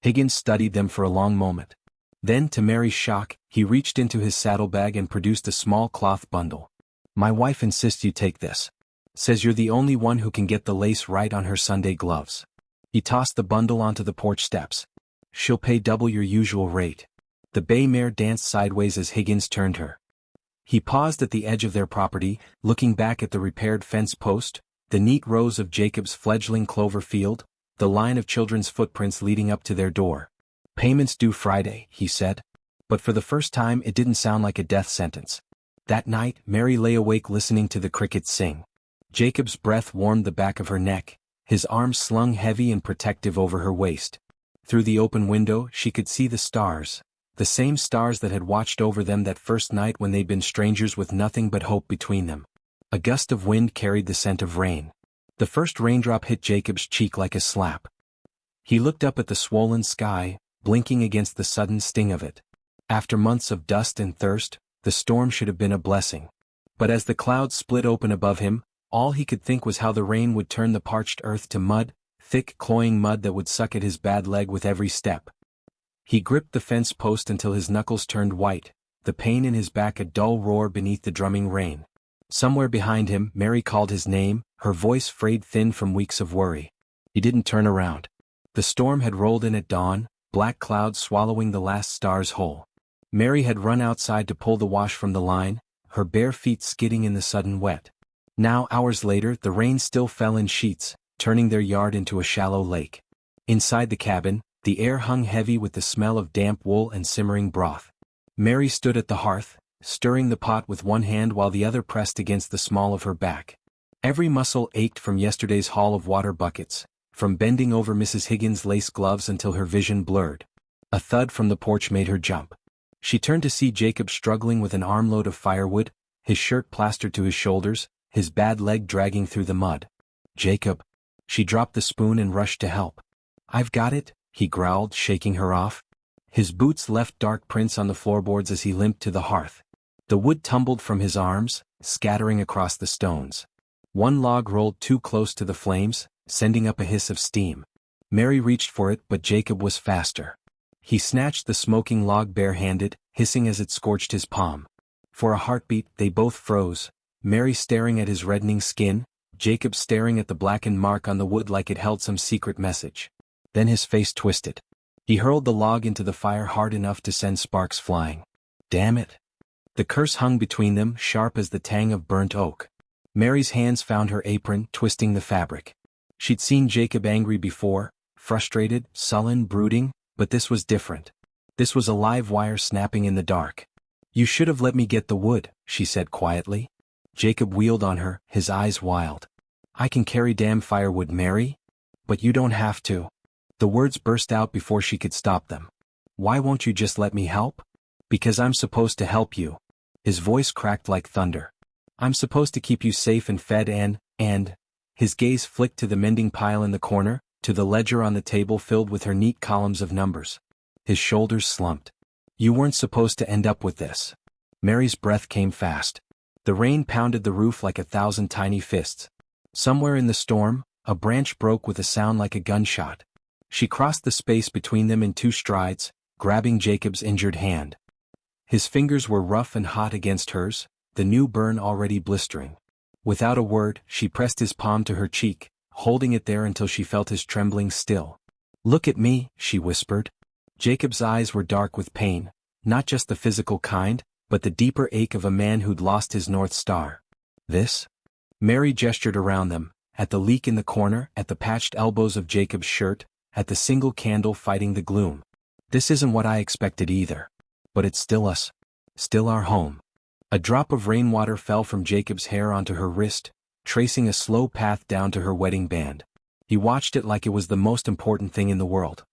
Higgins studied them for a long moment. Then, to Mary's shock, he reached into his saddlebag and produced a small cloth bundle. My wife insists you take this. Says you're the only one who can get the lace right on her Sunday gloves. He tossed the bundle onto the porch steps. She'll pay double your usual rate. The bay mare danced sideways as Higgins turned her. He paused at the edge of their property, looking back at the repaired fence post, the neat rows of Jacob's fledgling clover field, the line of children's footprints leading up to their door. Payments due Friday, he said. But for the first time it didn't sound like a death sentence. That night, Mary lay awake listening to the crickets sing. Jacob's breath warmed the back of her neck, his arms slung heavy and protective over her waist. Through the open window she could see the stars, the same stars that had watched over them that first night when they'd been strangers with nothing but hope between them. A gust of wind carried the scent of rain. The first raindrop hit Jacob's cheek like a slap. He looked up at the swollen sky, blinking against the sudden sting of it. After months of dust and thirst, the storm should have been a blessing. But as the clouds split open above him, all he could think was how the rain would turn the parched earth to mud, thick cloying mud that would suck at his bad leg with every step. He gripped the fence post until his knuckles turned white, the pain in his back a dull roar beneath the drumming rain. Somewhere behind him, Mary called his name, her voice frayed thin from weeks of worry. He didn't turn around. The storm had rolled in at dawn, black clouds swallowing the last stars whole. Mary had run outside to pull the wash from the line, her bare feet skidding in the sudden wet. Now, hours later, the rain still fell in sheets, turning their yard into a shallow lake. Inside the cabin, the air hung heavy with the smell of damp wool and simmering broth. Mary stood at the hearth, stirring the pot with one hand while the other pressed against the small of her back. Every muscle ached from yesterday's haul of water buckets, from bending over Mrs. Higgins' lace gloves until her vision blurred. A thud from the porch made her jump. She turned to see Jacob struggling with an armload of firewood, his shirt plastered to his shoulders, his bad leg dragging through the mud. Jacob. She dropped the spoon and rushed to help. I've got it, he growled, shaking her off. His boots left dark prints on the floorboards as he limped to the hearth. The wood tumbled from his arms, scattering across the stones. One log rolled too close to the flames, sending up a hiss of steam. Mary reached for it, but Jacob was faster. He snatched the smoking log barehanded, hissing as it scorched his palm. For a heartbeat, they both froze, Mary staring at his reddening skin, Jacob staring at the blackened mark on the wood like it held some secret message. Then his face twisted. He hurled the log into the fire hard enough to send sparks flying. Damn it. The curse hung between them, sharp as the tang of burnt oak. Mary's hands found her apron, twisting the fabric. She'd seen Jacob angry before, frustrated, sullen, brooding, but this was different. This was a live wire snapping in the dark. "You should have let me get the wood," she said quietly. Jacob wheeled on her, his eyes wild. "I can carry damn firewood, Mary? But you don't have to." The words burst out before she could stop them. "Why won't you just let me help?" "Because I'm supposed to help you." His voice cracked like thunder. "I'm supposed to keep you safe and fed and... His gaze flicked to the mending pile in the corner, to the ledger on the table filled with her neat columns of numbers. His shoulders slumped. "You weren't supposed to end up with this." Mary's breath came fast. The rain pounded the roof like 1,000 tiny fists. Somewhere in the storm, a branch broke with a sound like a gunshot. She crossed the space between them in 2 strides, grabbing Jacob's injured hand. His fingers were rough and hot against hers, the new burn already blistering. Without a word, she pressed his palm to her cheek, holding it there until she felt his trembling still. "Look at me," she whispered. Jacob's eyes were dark with pain, not just the physical kind, but the deeper ache of a man who'd lost his North Star. "This?" Mary gestured around them, at the leak in the corner, at the patched elbows of Jacob's shirt, at the single candle fighting the gloom. "This isn't what I expected either. But it's still us. Still our home." A drop of rainwater fell from Jacob's hair onto her wrist, tracing a slow path down to her wedding band. He watched it like it was the most important thing in the world.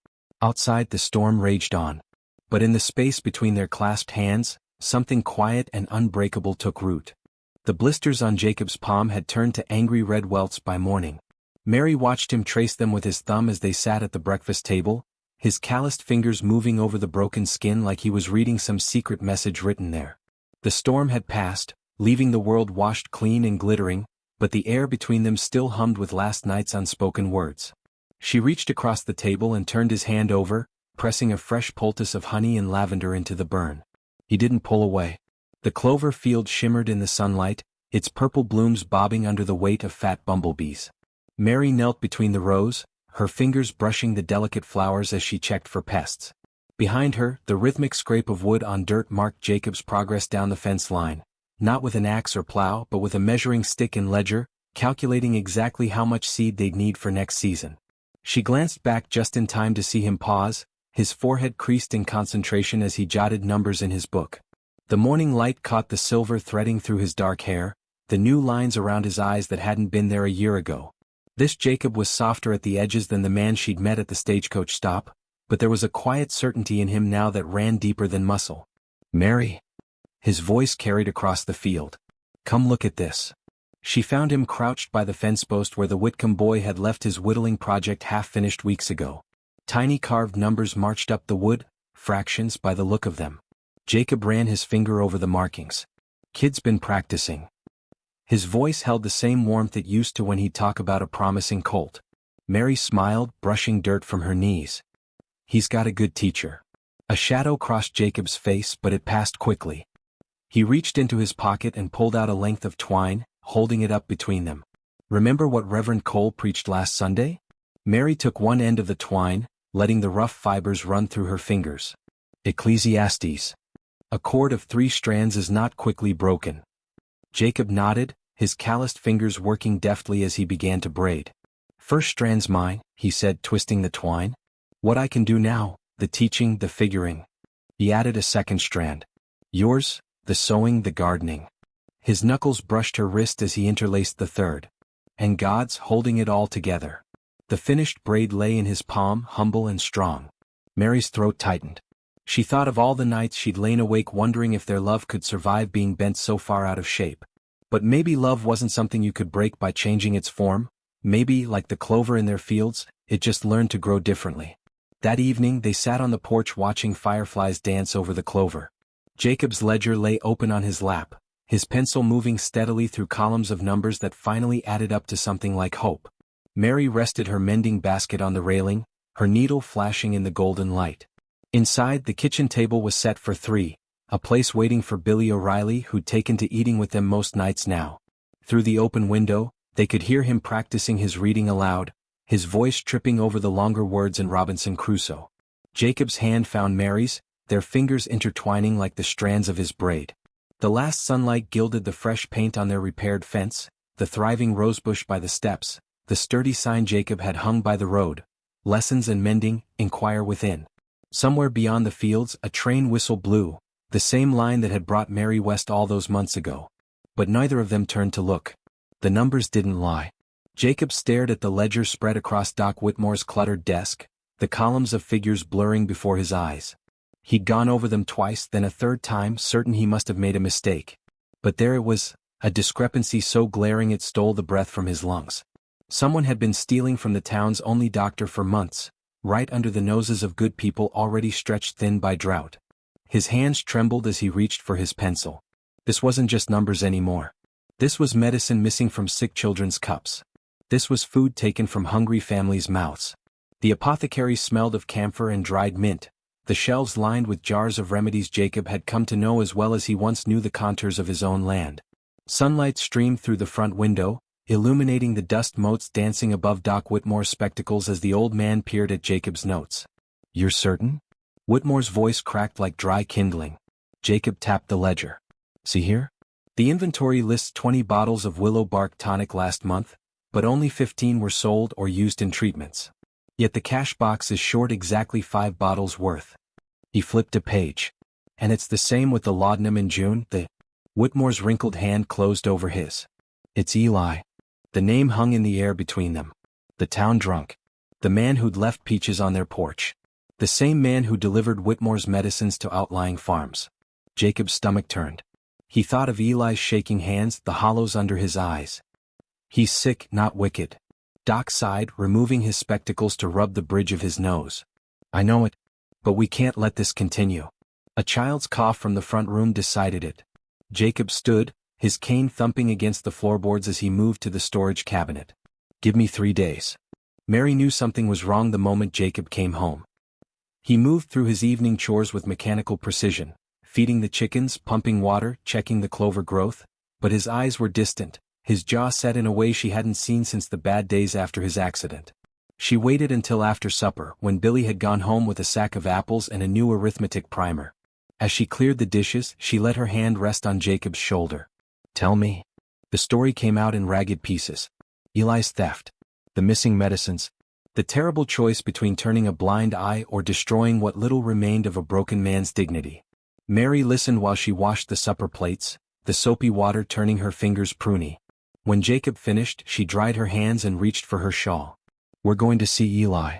Outside the storm raged on. But in the space between their clasped hands, something quiet and unbreakable took root. The blisters on Jacob's palm had turned to angry red welts by morning. Mary watched him trace them with his thumb as they sat at the breakfast table, his calloused fingers moving over the broken skin like he was reading some secret message written there. The storm had passed, leaving the world washed clean and glittering, but the air between them still hummed with last night's unspoken words. She reached across the table and turned his hand over, pressing a fresh poultice of honey and lavender into the burn. He didn't pull away. The clover field shimmered in the sunlight, its purple blooms bobbing under the weight of fat bumblebees. Mary knelt between the rows, her fingers brushing the delicate flowers as she checked for pests. Behind her, the rhythmic scrape of wood on dirt marked Jacob's progress down the fence line, not with an axe or plow but with a measuring stick and ledger, calculating exactly how much seed they'd need for next season. She glanced back just in time to see him pause, his forehead creased in concentration as he jotted numbers in his book. The morning light caught the silver threading through his dark hair, the new lines around his eyes that hadn't been there a year ago. This Jacob was softer at the edges than the man she'd met at the stagecoach stop, but there was a quiet certainty in him now that ran deeper than muscle. "Mary." His voice carried across the field. "Come look at this." She found him crouched by the fence post where the Whitcomb boy had left his whittling project half-finished weeks ago. Tiny carved numbers marched up the wood, fractions by the look of them. Jacob ran his finger over the markings. "Kid's been practicing." His voice held the same warmth it used to when he'd talk about a promising colt. Mary smiled, brushing dirt from her knees. "He's got a good teacher." A shadow crossed Jacob's face, but it passed quickly. He reached into his pocket and pulled out a length of twine, holding it up between them. "Remember what Reverend Cole preached last Sunday?" Mary took one end of the twine, letting the rough fibers run through her fingers. "Ecclesiastes. A cord of 3 strands is not quickly broken." Jacob nodded, his calloused fingers working deftly as he began to braid. "First strand's mine," he said, twisting the twine. "What I can do now, the teaching, the figuring." He added a second strand. "Yours, the sewing, the gardening." His knuckles brushed her wrist as he interlaced the third. "And God's holding it all together." The finished braid lay in his palm, humble and strong. Mary's throat tightened. She thought of all the nights she'd lain awake wondering if their love could survive being bent so far out of shape. But maybe love wasn't something you could break by changing its form. Maybe, like the clover in their fields, it just learned to grow differently. That evening they sat on the porch watching fireflies dance over the clover. Jacob's ledger lay open on his lap, his pencil moving steadily through columns of numbers that finally added up to something like hope. Mary rested her mending basket on the railing, her needle flashing in the golden light. Inside, the kitchen table was set for 3, a place waiting for Billy O'Reilly who'd taken to eating with them most nights now. Through the open window, they could hear him practicing his reading aloud, his voice tripping over the longer words in Robinson Crusoe. Jacob's hand found Mary's, their fingers intertwining like the strands of his braid. The last sunlight gilded the fresh paint on their repaired fence, the thriving rosebush by the steps, the sturdy sign Jacob had hung by the road. Lessons and mending, inquire within. Somewhere beyond the fields, a train whistle blew, the same line that had brought Mary west all those months ago. But neither of them turned to look. The numbers didn't lie. Jacob stared at the ledger spread across Doc Whitmore's cluttered desk, the columns of figures blurring before his eyes. He'd gone over them twice, then a third time, certain he must have made a mistake. But there it was, a discrepancy so glaring it stole the breath from his lungs. Someone had been stealing from the town's only doctor for months, right under the noses of good people already stretched thin by drought. His hands trembled as he reached for his pencil. This wasn't just numbers anymore. This was medicine missing from sick children's cups. This was food taken from hungry families' mouths. The apothecary smelled of camphor and dried mint, the shelves lined with jars of remedies Jacob had come to know as well as he once knew the contours of his own land. Sunlight streamed through the front window, illuminating the dust motes dancing above Doc Whitmore's spectacles as the old man peered at Jacob's notes. "You're certain?" Whitmore's voice cracked like dry kindling. Jacob tapped the ledger. "See here? The inventory lists 20 bottles of willow bark tonic last month, but only 15 were sold or used in treatments. Yet the cash box is short exactly 5 bottles worth." He flipped a page. "And it's the same with the laudanum in June, Whitmore's wrinkled hand closed over his. "It's Eli." The name hung in the air between them. The town drunk. The man who'd left peaches on their porch. The same man who delivered Whitmore's medicines to outlying farms. Jacob's stomach turned. He thought of Eli's shaking hands, the hollows under his eyes. "He's sick, not wicked." Doc sighed, removing his spectacles to rub the bridge of his nose. "I know it. But we can't let this continue." A child's cough from the front room decided it. Jacob stood, his cane thumping against the floorboards as he moved to the storage cabinet. "Give me 3 days." Mary knew something was wrong the moment Jacob came home. He moved through his evening chores with mechanical precision, feeding the chickens, pumping water, checking the clover growth, but his eyes were distant, his jaw set in a way she hadn't seen since the bad days after his accident. She waited until after supper, when Billy had gone home with a sack of apples and a new arithmetic primer. As she cleared the dishes, she let her hand rest on Jacob's shoulder. "Tell me." The story came out in ragged pieces. Eli's theft. The missing medicines. The terrible choice between turning a blind eye or destroying what little remained of a broken man's dignity. Mary listened while she washed the supper plates, the soapy water turning her fingers pruny. When Jacob finished, she dried her hands and reached for her shawl. "We're going to see Eli."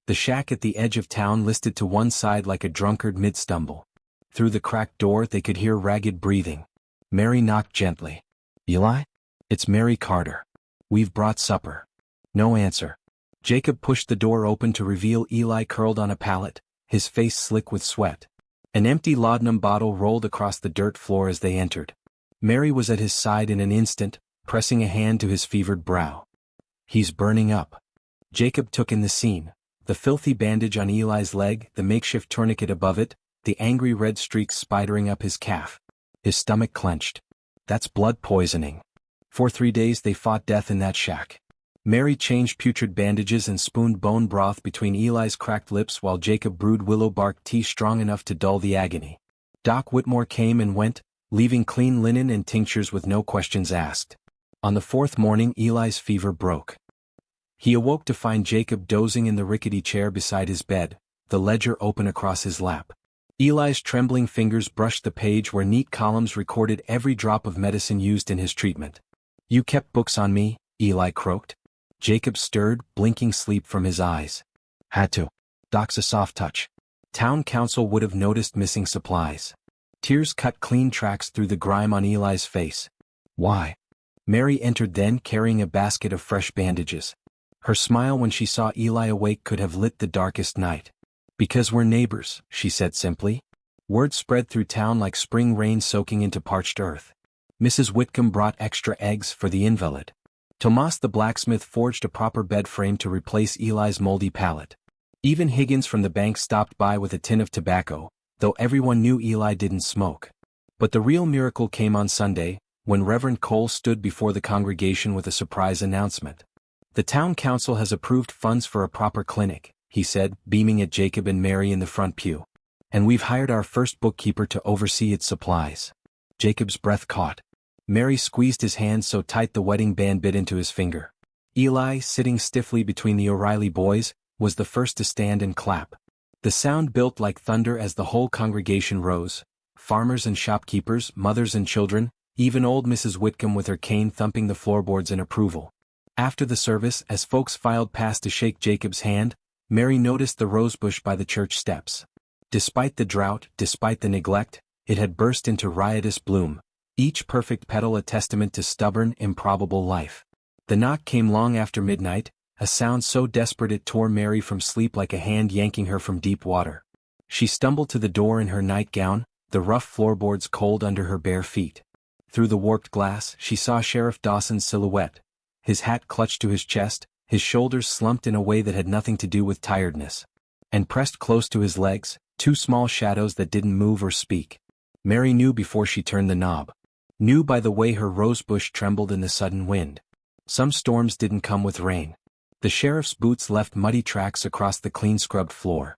The shack at the edge of town listed to one side like a drunkard mid-stumble. Through the cracked door they could hear ragged breathing. Mary knocked gently. "Eli? It's Mary Carter. We've brought supper." No answer. Jacob pushed the door open to reveal Eli curled on a pallet, his face slick with sweat. An empty laudanum bottle rolled across the dirt floor as they entered. Mary was at his side in an instant, pressing a hand to his fevered brow. "He's burning up." Jacob took in the scene. The filthy bandage on Eli's leg, the makeshift tourniquet above it, the angry red streaks spidering up his calf. His stomach clenched. "That's blood poisoning." For 3 days they fought death in that shack. Mary changed putrid bandages and spooned bone broth between Eli's cracked lips while Jacob brewed willow bark tea strong enough to dull the agony. Doc Whitmore came and went, leaving clean linen and tinctures with no questions asked. On the 4th morning Eli's fever broke. He awoke to find Jacob dozing in the rickety chair beside his bed, the ledger open across his lap. Eli's trembling fingers brushed the page where neat columns recorded every drop of medicine used in his treatment. "You kept books on me," Eli croaked. Jacob stirred, blinking sleep from his eyes. "Had to." Doc's a soft touch. Town council would have noticed missing supplies. Tears cut clean tracks through the grime on Eli's face. "Why?" Mary entered then carrying a basket of fresh bandages. Her smile when she saw Eli awake could have lit the darkest night. "Because we're neighbors," she said simply. Word spread through town like spring rain soaking into parched earth. Mrs. Whitcomb brought extra eggs for the invalid. Tomas the blacksmith forged a proper bed frame to replace Eli's moldy pallet. Even Higgins from the bank stopped by with a tin of tobacco, though everyone knew Eli didn't smoke. But the real miracle came on Sunday, when Reverend Cole stood before the congregation with a surprise announcement. "The town council has approved funds for a proper clinic," he said, beaming at Jacob and Mary in the front pew. "And we've hired our first bookkeeper to oversee its supplies." Jacob's breath caught. Mary squeezed his hand so tight the wedding band bit into his finger. Eli, sitting stiffly between the O'Reilly boys, was the first to stand and clap. The sound built like thunder as the whole congregation rose. Farmers and shopkeepers, mothers and children, even old Mrs. Whitcomb with her cane thumping the floorboards in approval. After the service, as folks filed past to shake Jacob's hand, Mary noticed the rosebush by the church steps. Despite the drought, despite the neglect, it had burst into riotous bloom, each perfect petal a testament to stubborn, improbable life. The knock came long after midnight, a sound so desperate it tore Mary from sleep like a hand yanking her from deep water. She stumbled to the door in her nightgown, the rough floorboards cold under her bare feet. Through the warped glass, she saw Sheriff Dawson's silhouette, his hat clutched to his chest, his shoulders slumped in a way that had nothing to do with tiredness. And pressed close to his legs, two small shadows that didn't move or speak. Mary knew before she turned the knob. Knew by the way her rosebush trembled in the sudden wind. Some storms didn't come with rain. The sheriff's boots left muddy tracks across the clean-scrubbed floor.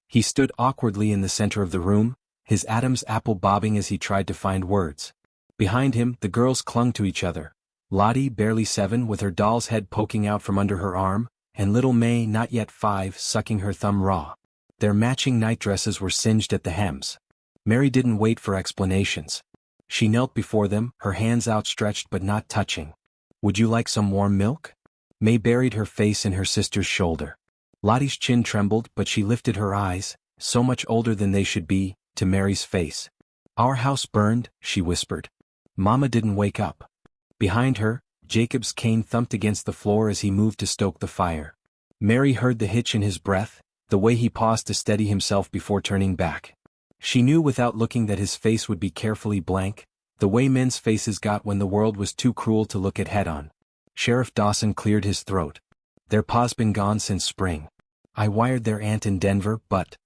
He stood awkwardly in the center of the room, his Adam's apple bobbing as he tried to find words. Behind him, the girls clung to each other. Lottie, barely 7, with her doll's head poking out from under her arm, and little May, not yet 5, sucking her thumb raw. Their matching nightdresses were singed at the hems. Mary didn't wait for explanations. She knelt before them, her hands outstretched but not touching. "Would you like some warm milk?" May buried her face in her sister's shoulder. Lottie's chin trembled, but she lifted her eyes, so much older than they should be, to Mary's face. "Our house burned," she whispered. Mama didn't wake up. Behind her, Jacob's cane thumped against the floor as he moved to stoke the fire. Mary heard the hitch in his breath, the way he paused to steady himself before turning back. She knew without looking that his face would be carefully blank, the way men's faces got when the world was too cruel to look at head-on. Sheriff Dawson cleared his throat. "Their pa's been gone since spring. I wired their aunt in Denver, but—"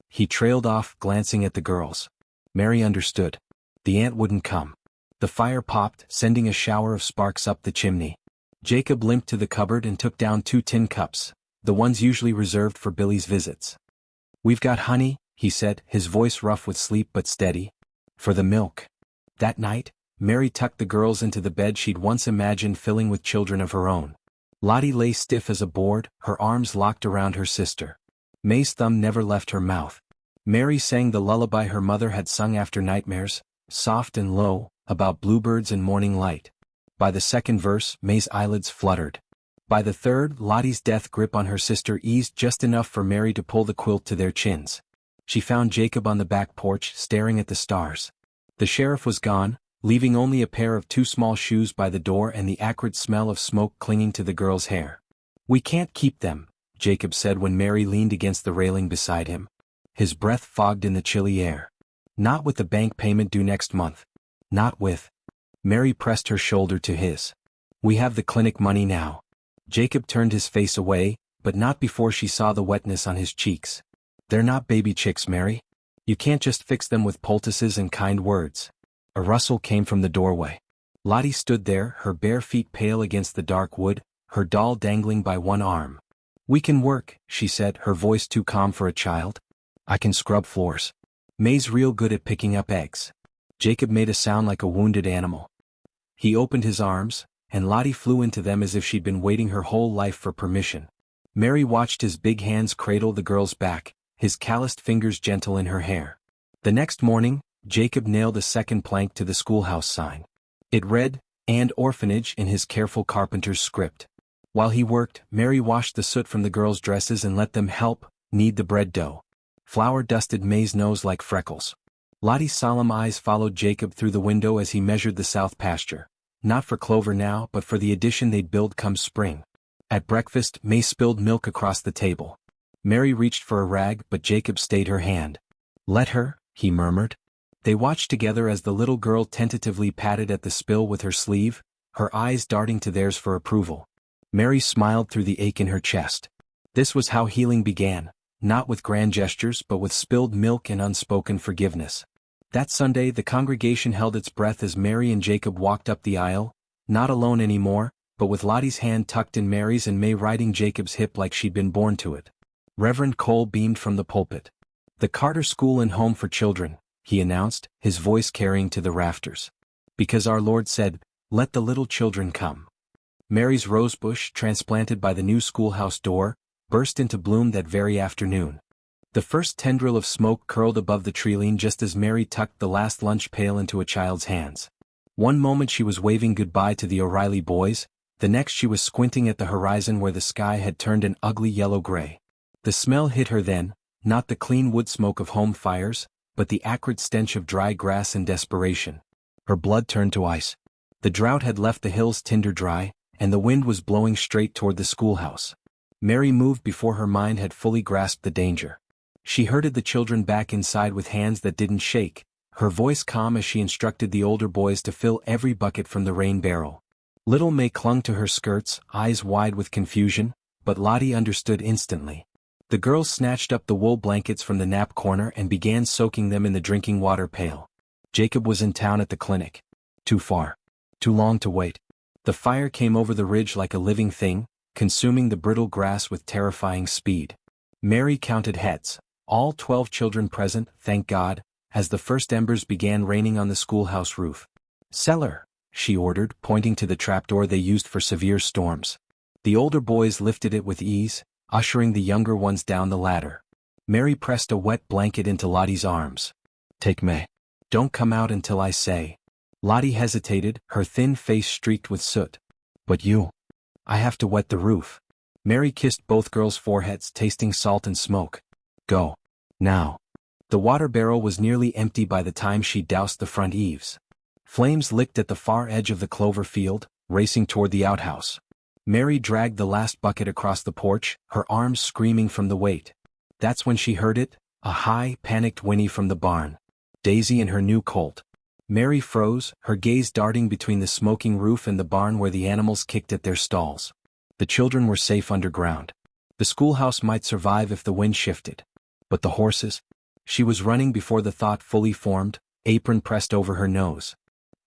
He trailed off, glancing at the girls. Mary understood. The aunt wouldn't come. The fire popped, sending a shower of sparks up the chimney. Jacob limped to the cupboard and took down 2 tin cups, the ones usually reserved for Billy's visits. "We've got honey," he said, his voice rough with sleep but steady. "For the milk." That night, Mary tucked the girls into the bed she'd once imagined filling with children of her own. Lottie lay stiff as a board, her arms locked around her sister. May's thumb never left her mouth. Mary sang the lullaby her mother had sung after nightmares, soft and low, about bluebirds and morning light. By the second verse, May's eyelids fluttered. By the third, Lottie's death grip on her sister eased just enough for Mary to pull the quilt to their chins. She found Jacob on the back porch, staring at the stars. The sheriff was gone, leaving only a pair of 2 small shoes by the door and the acrid smell of smoke clinging to the girl's hair. "We can't keep them," Jacob said when Mary leaned against the railing beside him. His breath fogged in the chilly air. "Not with the bank payment due next month. Not with—" Mary pressed her shoulder to his. "We have the clinic money now." Jacob turned his face away, but not before she saw the wetness on his cheeks. "They're not baby chicks, Mary. You can't just fix them with poultices and kind words." A rustle came from the doorway. Lottie stood there, her bare feet pale against the dark wood, her doll dangling by one arm. "We can work," she said, her voice too calm for a child. "I can scrub floors. May's real good at picking up eggs." Jacob made a sound like a wounded animal. He opened his arms, and Lottie flew into them as if she'd been waiting her whole life for permission. Mary watched his big hands cradle the girl's back, his calloused fingers gentle in her hair. The next morning, Jacob nailed a second plank to the schoolhouse sign. It read, "And orphanage," in his careful carpenter's script. While he worked, Mary washed the soot from the girls' dresses and let them help knead the bread dough. Flour dusted May's nose like freckles. Lottie's solemn eyes followed Jacob through the window as he measured the south pasture. Not for clover now, but for the addition they'd build come spring. At breakfast, May spilled milk across the table. Mary reached for a rag, but Jacob stayed her hand. "Let her," he murmured. They watched together as the little girl tentatively patted at the spill with her sleeve, her eyes darting to theirs for approval. Mary smiled through the ache in her chest. This was how healing began, not with grand gestures but with spilled milk and unspoken forgiveness. That Sunday the congregation held its breath as Mary and Jacob walked up the aisle, not alone anymore, but with Lottie's hand tucked in Mary's and May riding Jacob's hip like she'd been born to it. Reverend Cole beamed from the pulpit. "The Carter School and Home for Children," he announced, his voice carrying to the rafters. "Because our Lord said, 'Let the little children come.'" Mary's rosebush, transplanted by the new schoolhouse door, burst into bloom that very afternoon. The first tendril of smoke curled above the treeline just as Mary tucked the last lunch pail into a child's hands. One moment she was waving goodbye to the O'Reilly boys, the next she was squinting at the horizon where the sky had turned an ugly yellow-gray. The smell hit her then, not the clean wood smoke of home fires, but the acrid stench of dry grass and desperation. Her blood turned to ice. The drought had left the hills tinder dry, and the wind was blowing straight toward the schoolhouse. Mary moved before her mind had fully grasped the danger. She herded the children back inside with hands that didn't shake, her voice calm as she instructed the older boys to fill every bucket from the rain barrel. Little May clung to her skirts, eyes wide with confusion, but Lottie understood instantly. The girls snatched up the wool blankets from the nap corner and began soaking them in the drinking water pail. Jacob was in town at the clinic. Too far. Too long to wait. The fire came over the ridge like a living thing, consuming the brittle grass with terrifying speed. Mary counted heads, all 12 children present, thank God, as the first embers began raining on the schoolhouse roof. "Cellar," she ordered, pointing to the trapdoor they used for severe storms. The older boys lifted it with ease, ushering the younger ones down the ladder. Mary pressed a wet blanket into Lottie's arms. "Take May. Don't come out until I say." Lottie hesitated, her thin face streaked with soot. "But you. I have to wet the roof." Mary kissed both girls' foreheads, tasting salt and smoke. "Go. Now." The water barrel was nearly empty by the time she doused the front eaves. Flames licked at the far edge of the clover field, racing toward the outhouse. Mary dragged the last bucket across the porch, her arms screaming from the weight. That's when she heard it, a high, panicked whinny from the barn. Daisy and her new colt. Mary froze, her gaze darting between the smoking roof and the barn where the animals kicked at their stalls. The children were safe underground. The schoolhouse might survive if the wind shifted. But the horses? She was running before the thought fully formed, apron pressed over her nose.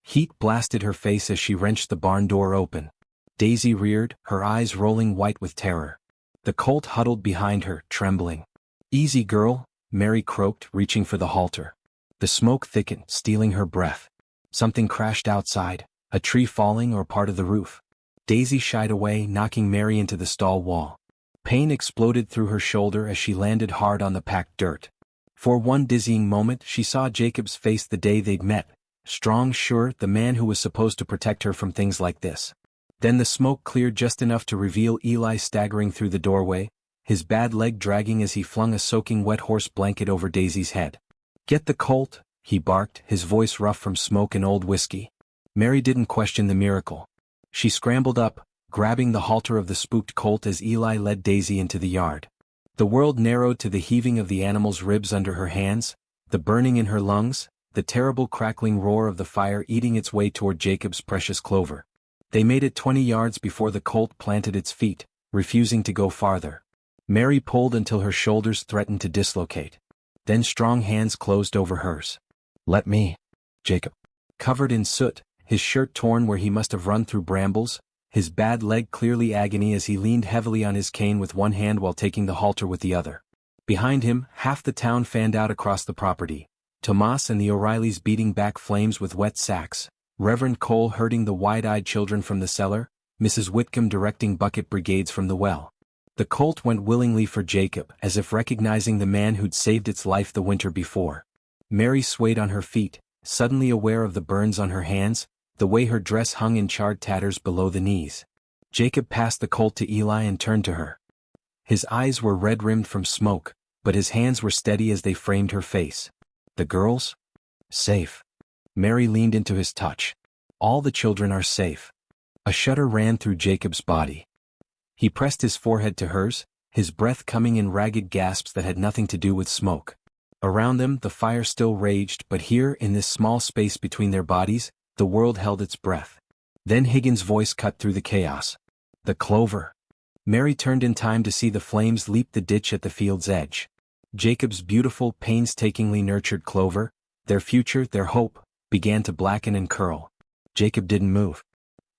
Heat blasted her face as she wrenched the barn door open. Daisy reared, her eyes rolling white with terror. The colt huddled behind her, trembling. "Easy, girl," Mary croaked, reaching for the halter. The smoke thickened, stealing her breath. Something crashed outside, a tree falling or part of the roof. Daisy shied away, knocking Mary into the stall wall. Pain exploded through her shoulder as she landed hard on the packed dirt. For one dizzying moment she saw Jacob's face the day they'd met, strong, sure, the man who was supposed to protect her from things like this. Then the smoke cleared just enough to reveal Eli staggering through the doorway, his bad leg dragging as he flung a soaking wet horse blanket over Daisy's head. "Get the colt," he barked, his voice rough from smoke and old whiskey. Mary didn't question the miracle. She scrambled up, grabbing the halter of the spooked colt as Eli led Daisy into the yard. The world narrowed to the heaving of the animal's ribs under her hands, the burning in her lungs, the terrible crackling roar of the fire eating its way toward Jacob's precious clover. They made it 20 yards before the colt planted its feet, refusing to go farther. Mary pulled until her shoulders threatened to dislocate. Then strong hands closed over hers. "Let me." Jacob. Covered in soot, his shirt torn where he must have run through brambles, his bad leg clearly agony as he leaned heavily on his cane with one hand while taking the halter with the other. Behind him, half the town fanned out across the property. Tomas and the O'Reillys beating back flames with wet sacks, Reverend Cole herding the wide-eyed children from the cellar, Mrs. Whitcomb directing bucket brigades from the well. The colt went willingly for Jacob, as if recognizing the man who'd saved its life the winter before. Mary swayed on her feet, suddenly aware of the burns on her hands, the way her dress hung in charred tatters below the knees. Jacob passed the colt to Eli and turned to her. His eyes were red-rimmed from smoke, but his hands were steady as they framed her face. "The girls? Safe." Mary leaned into his touch. "All the children are safe." A shudder ran through Jacob's body. He pressed his forehead to hers, his breath coming in ragged gasps that had nothing to do with smoke. Around them the fire still raged, but here, in this small space between their bodies, the world held its breath. Then Higgins' voice cut through the chaos. "The clover." Mary turned in time to see the flames leap the ditch at the field's edge. Jacob's beautiful, painstakingly nurtured clover, their future, their hope, began to blacken and curl. Jacob didn't move.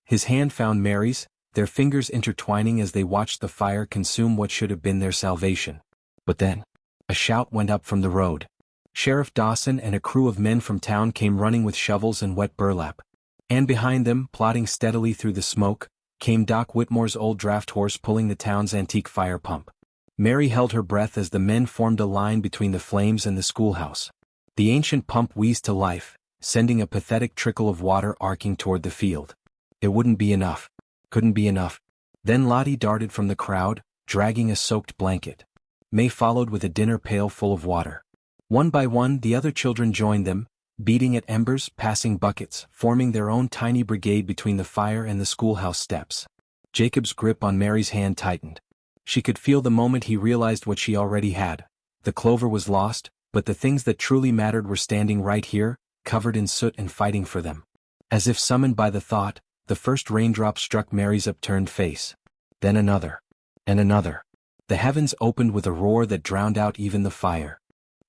His hand found Mary's, their fingers intertwining as they watched the fire consume what should have been their salvation. But then, a shout went up from the road. Sheriff Dawson and a crew of men from town came running with shovels and wet burlap. And behind them, plodding steadily through the smoke, came Doc Whitmore's old draft horse pulling the town's antique fire pump. Mary held her breath as the men formed a line between the flames and the schoolhouse. The ancient pump wheezed to life, sending a pathetic trickle of water arcing toward the field. It wouldn't be enough. Couldn't be enough. Then Lottie darted from the crowd, dragging a soaked blanket. May followed with a dinner pail full of water. One by one the other children joined them, beating at embers, passing buckets, forming their own tiny brigade between the fire and the schoolhouse steps. Jacob's grip on Mary's hand tightened. She could feel the moment he realized what she already had. The clover was lost, but the things that truly mattered were standing right here, covered in soot and fighting for them. As if summoned by the thought, the first raindrop struck Mary's upturned face. Then another. And another. The heavens opened with a roar that drowned out even the fire.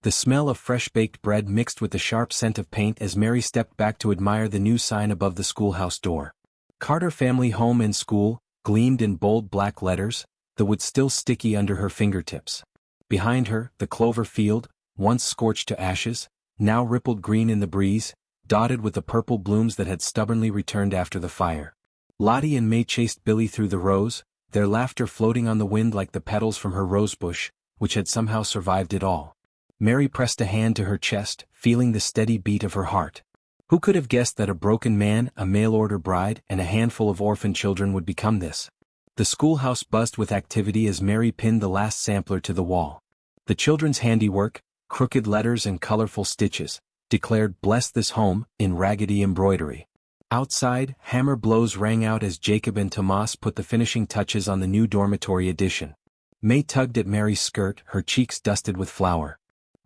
The smell of fresh-baked bread mixed with the sharp scent of paint as Mary stepped back to admire the new sign above the schoolhouse door. Carter Family Home and School gleamed in bold black letters, the wood still sticky under her fingertips. Behind her, the clover field, once scorched to ashes, now rippled green in the breeze, dotted with the purple blooms that had stubbornly returned after the fire. Lottie and May chased Billy through the rows, their laughter floating on the wind like the petals from her rosebush, which had somehow survived it all. Mary pressed a hand to her chest, feeling the steady beat of her heart. Who could have guessed that a broken man, a mail-order bride, and a handful of orphan children would become this? The schoolhouse buzzed with activity as Mary pinned the last sampler to the wall. The children's handiwork, crooked letters and colorful stitches, declared "Bless this home" in raggedy embroidery. Outside, hammer blows rang out as Jacob and Tomas put the finishing touches on the new dormitory addition. May tugged at Mary's skirt, her cheeks dusted with flour.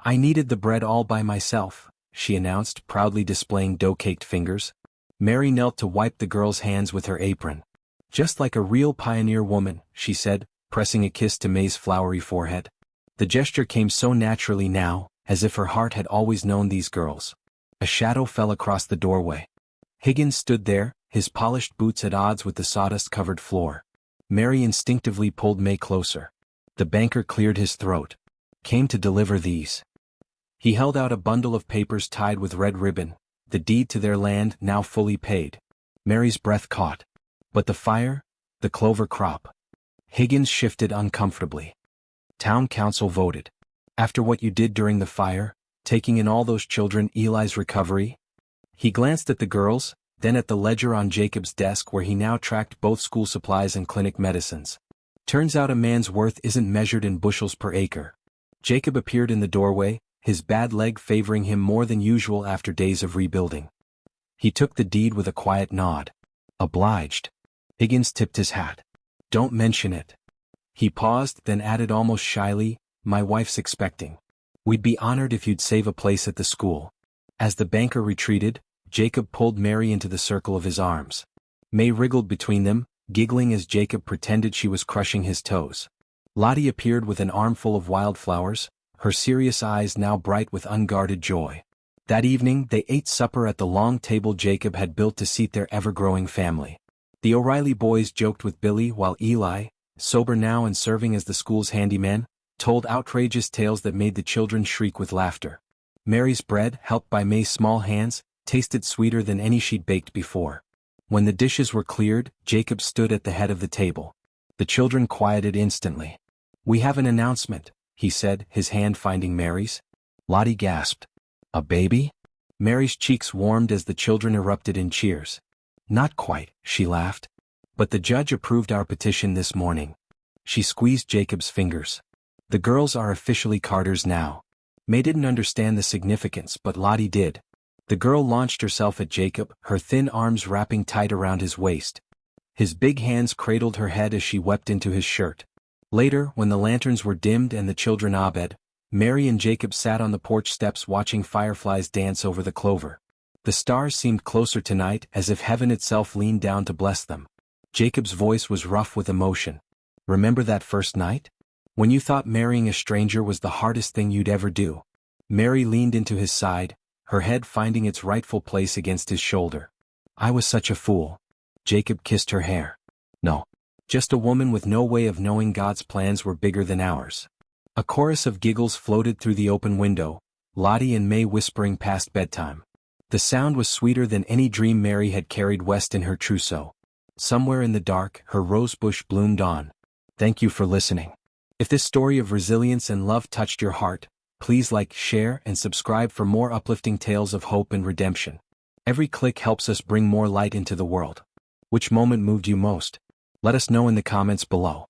"I kneaded the bread all by myself," she announced, proudly displaying dough-caked fingers. Mary knelt to wipe the girl's hands with her apron. "Just like a real pioneer woman," she said, pressing a kiss to May's floury forehead. The gesture came so naturally now, as if her heart had always known these girls. A shadow fell across the doorway. Higgins stood there, his polished boots at odds with the sawdust-covered floor. Mary instinctively pulled May closer. The banker cleared his throat. "Came to deliver these." He held out a bundle of papers tied with red ribbon, the deed to their land now fully paid. Mary's breath caught. But the fire? The clover crop? Higgins shifted uncomfortably. "Town council voted. After what you did during the fire, taking in all those children, Eli's recovery?" He glanced at the girls, then at the ledger on Jacob's desk where he now tracked both school supplies and clinic medicines. "Turns out a man's worth isn't measured in bushels per acre." Jacob appeared in the doorway, his bad leg favoring him more than usual after days of rebuilding. He took the deed with a quiet nod. "Obliged." Higgins tipped his hat. "Don't mention it." He paused, then added almost shyly, "My wife's expecting. We'd be honored if you'd save a place at the school." As the banker retreated, Jacob pulled Mary into the circle of his arms. May wriggled between them, giggling as Jacob pretended she was crushing his toes. Lottie appeared with an armful of wildflowers, her serious eyes now bright with unguarded joy. That evening they ate supper at the long table Jacob had built to seat their ever-growing family. The O'Reilly boys joked with Billy while Eli, sober now and serving as the school's handyman, told outrageous tales that made the children shriek with laughter. Mary's bread, helped by May's small hands, tasted sweeter than any she'd baked before. When the dishes were cleared, Jacob stood at the head of the table. The children quieted instantly. "We have an announcement," he said, his hand finding Mary's. Lottie gasped. "A baby?" Mary's cheeks warmed as the children erupted in cheers. "Not quite," she laughed. "But the judge approved our petition this morning." She squeezed Jacob's fingers. "The girls are officially Carters now." May didn't understand the significance, but Lottie did. The girl launched herself at Jacob, her thin arms wrapping tight around his waist. His big hands cradled her head as she wept into his shirt. Later, when the lanterns were dimmed and the children abed, Mary and Jacob sat on the porch steps watching fireflies dance over the clover. The stars seemed closer tonight, as if heaven itself leaned down to bless them. Jacob's voice was rough with emotion. "Remember that first night? When you thought marrying a stranger was the hardest thing you'd ever do?" Mary leaned into his side, her head finding its rightful place against his shoulder. "I was such a fool." Jacob kissed her hair. "No. Just a woman with no way of knowing God's plans were bigger than ours." A chorus of giggles floated through the open window, Lottie and May whispering past bedtime. The sound was sweeter than any dream Mary had carried west in her trousseau. Somewhere in the dark, her rosebush bloomed on. Thank you for listening. If this story of resilience and love touched your heart, please like, share, and subscribe for more uplifting tales of hope and redemption. Every click helps us bring more light into the world. Which moment moved you most? Let us know in the comments below.